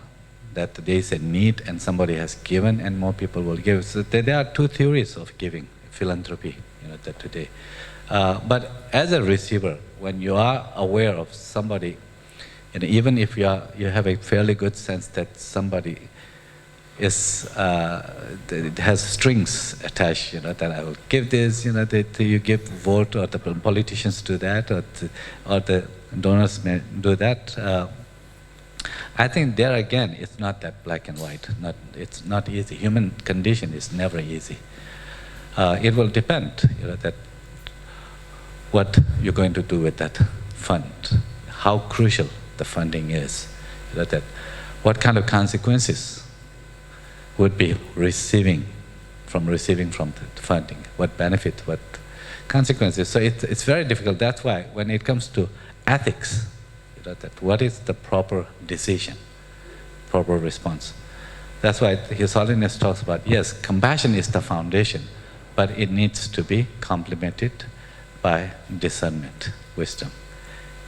[SPEAKER 4] that there is a need and somebody has given and more people will give. So there are two theories of giving, philanthropy, that today. But as a receiver, when you are aware of somebody, even if you have a fairly good sense that somebody has strings attached, that I will give this, that you give vote, or the politicians do that, or the donors may do that. I think there again, it's not that black and white. It's not easy. Human condition is never easy. It will depend, that what you're going to do with that fund, how crucial the funding is, that what kind of consequences would be receiving from the funding, what benefit, what consequences. So it's very difficult. That's why when it comes to ethics, that what is the proper decision, proper response. That's why His Holiness talks about, yes, compassion is the foundation, but it needs to be complemented by discernment, wisdom.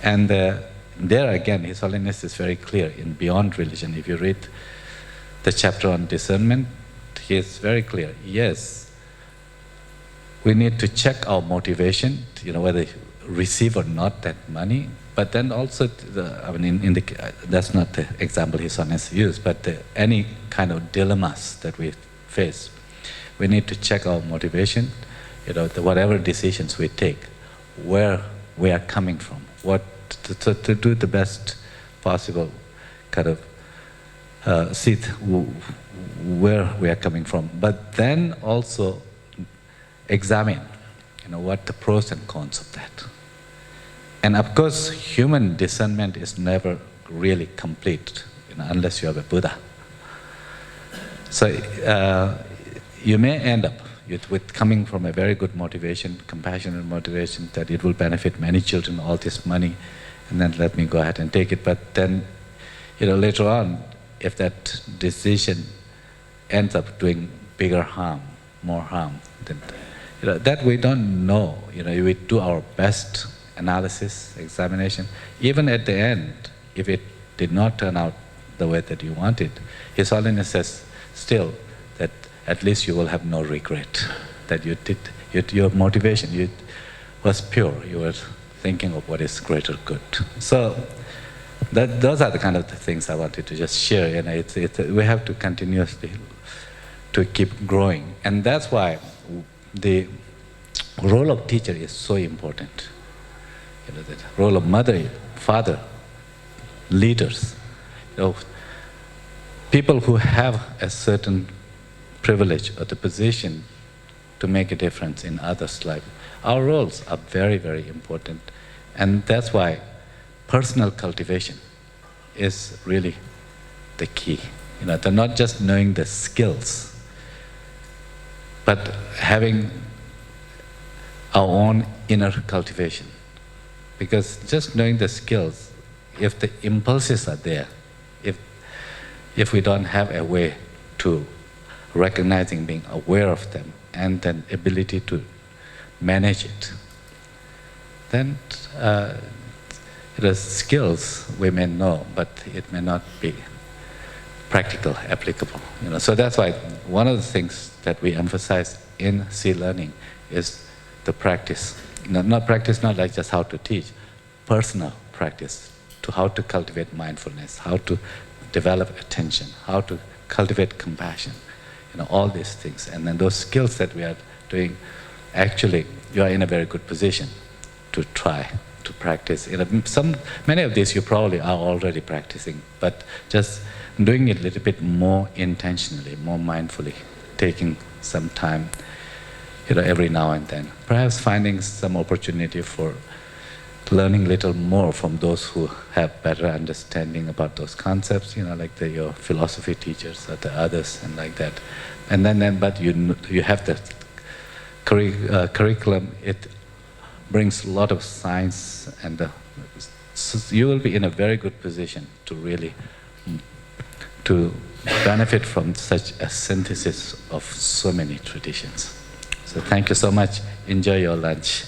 [SPEAKER 4] And there again, His Holiness is very clear in Beyond Religion. If you read the chapter on discernment, he is very clear. Yes, we need to check our motivation, whether receive or not that money. But then also, that's not the example His Holiness used, but any kind of dilemmas that we face, we need to check our motivation, whatever decisions we take, where we are coming from, to do the best possible kind of see where we are coming from. But then also examine, what the pros and cons of that. And of course, human discernment is never really complete, unless you have a Buddha. So you may end up with coming from a very good motivation, compassionate motivation, that it will benefit many children, all this money, and then let me go ahead and take it. But then, later on, if that decision ends up doing bigger harm, more harm, then that we don't know. We do our best analysis, examination. Even at the end, if it did not turn out the way that you wanted, His Holiness says still that at least you will have no regret, that you did, your motivation was pure, you were thinking of what is greater good. So those are the kind of the things I wanted to just share. We have to continuously to keep growing. And that's why the role of teacher is so important. The role of mother, father, leaders. people who have a certain privilege or the position to make a difference in others' life. Our roles are very, very important. And that's why personal cultivation is really the key. They're not just knowing the skills, but having our own inner cultivation. Because just knowing the skills, if the impulses are there, if we don't have a way to recognizing, being aware of them, and then ability to manage it, then the skills we may know, but it may not be practical, applicable. So that's why one of the things that we emphasize in C learning is the practice. Not practice, not like just how to teach, personal practice to how to cultivate mindfulness, how to develop attention, how to cultivate compassion, all these things. And then those skills that we are doing, actually, you are in a very good position to try to practice. Many of these you probably are already practicing, but just doing it a little bit more intentionally, more mindfully, taking some time, every now and then. Perhaps finding some opportunity for learning a little more from those who have better understanding about those concepts, like your philosophy teachers or the others and like that. And then but you have the curriculum. It brings a lot of science, and so you will be in a very good position to really to benefit from such a synthesis of so many traditions. So thank you so much. Enjoy your lunch.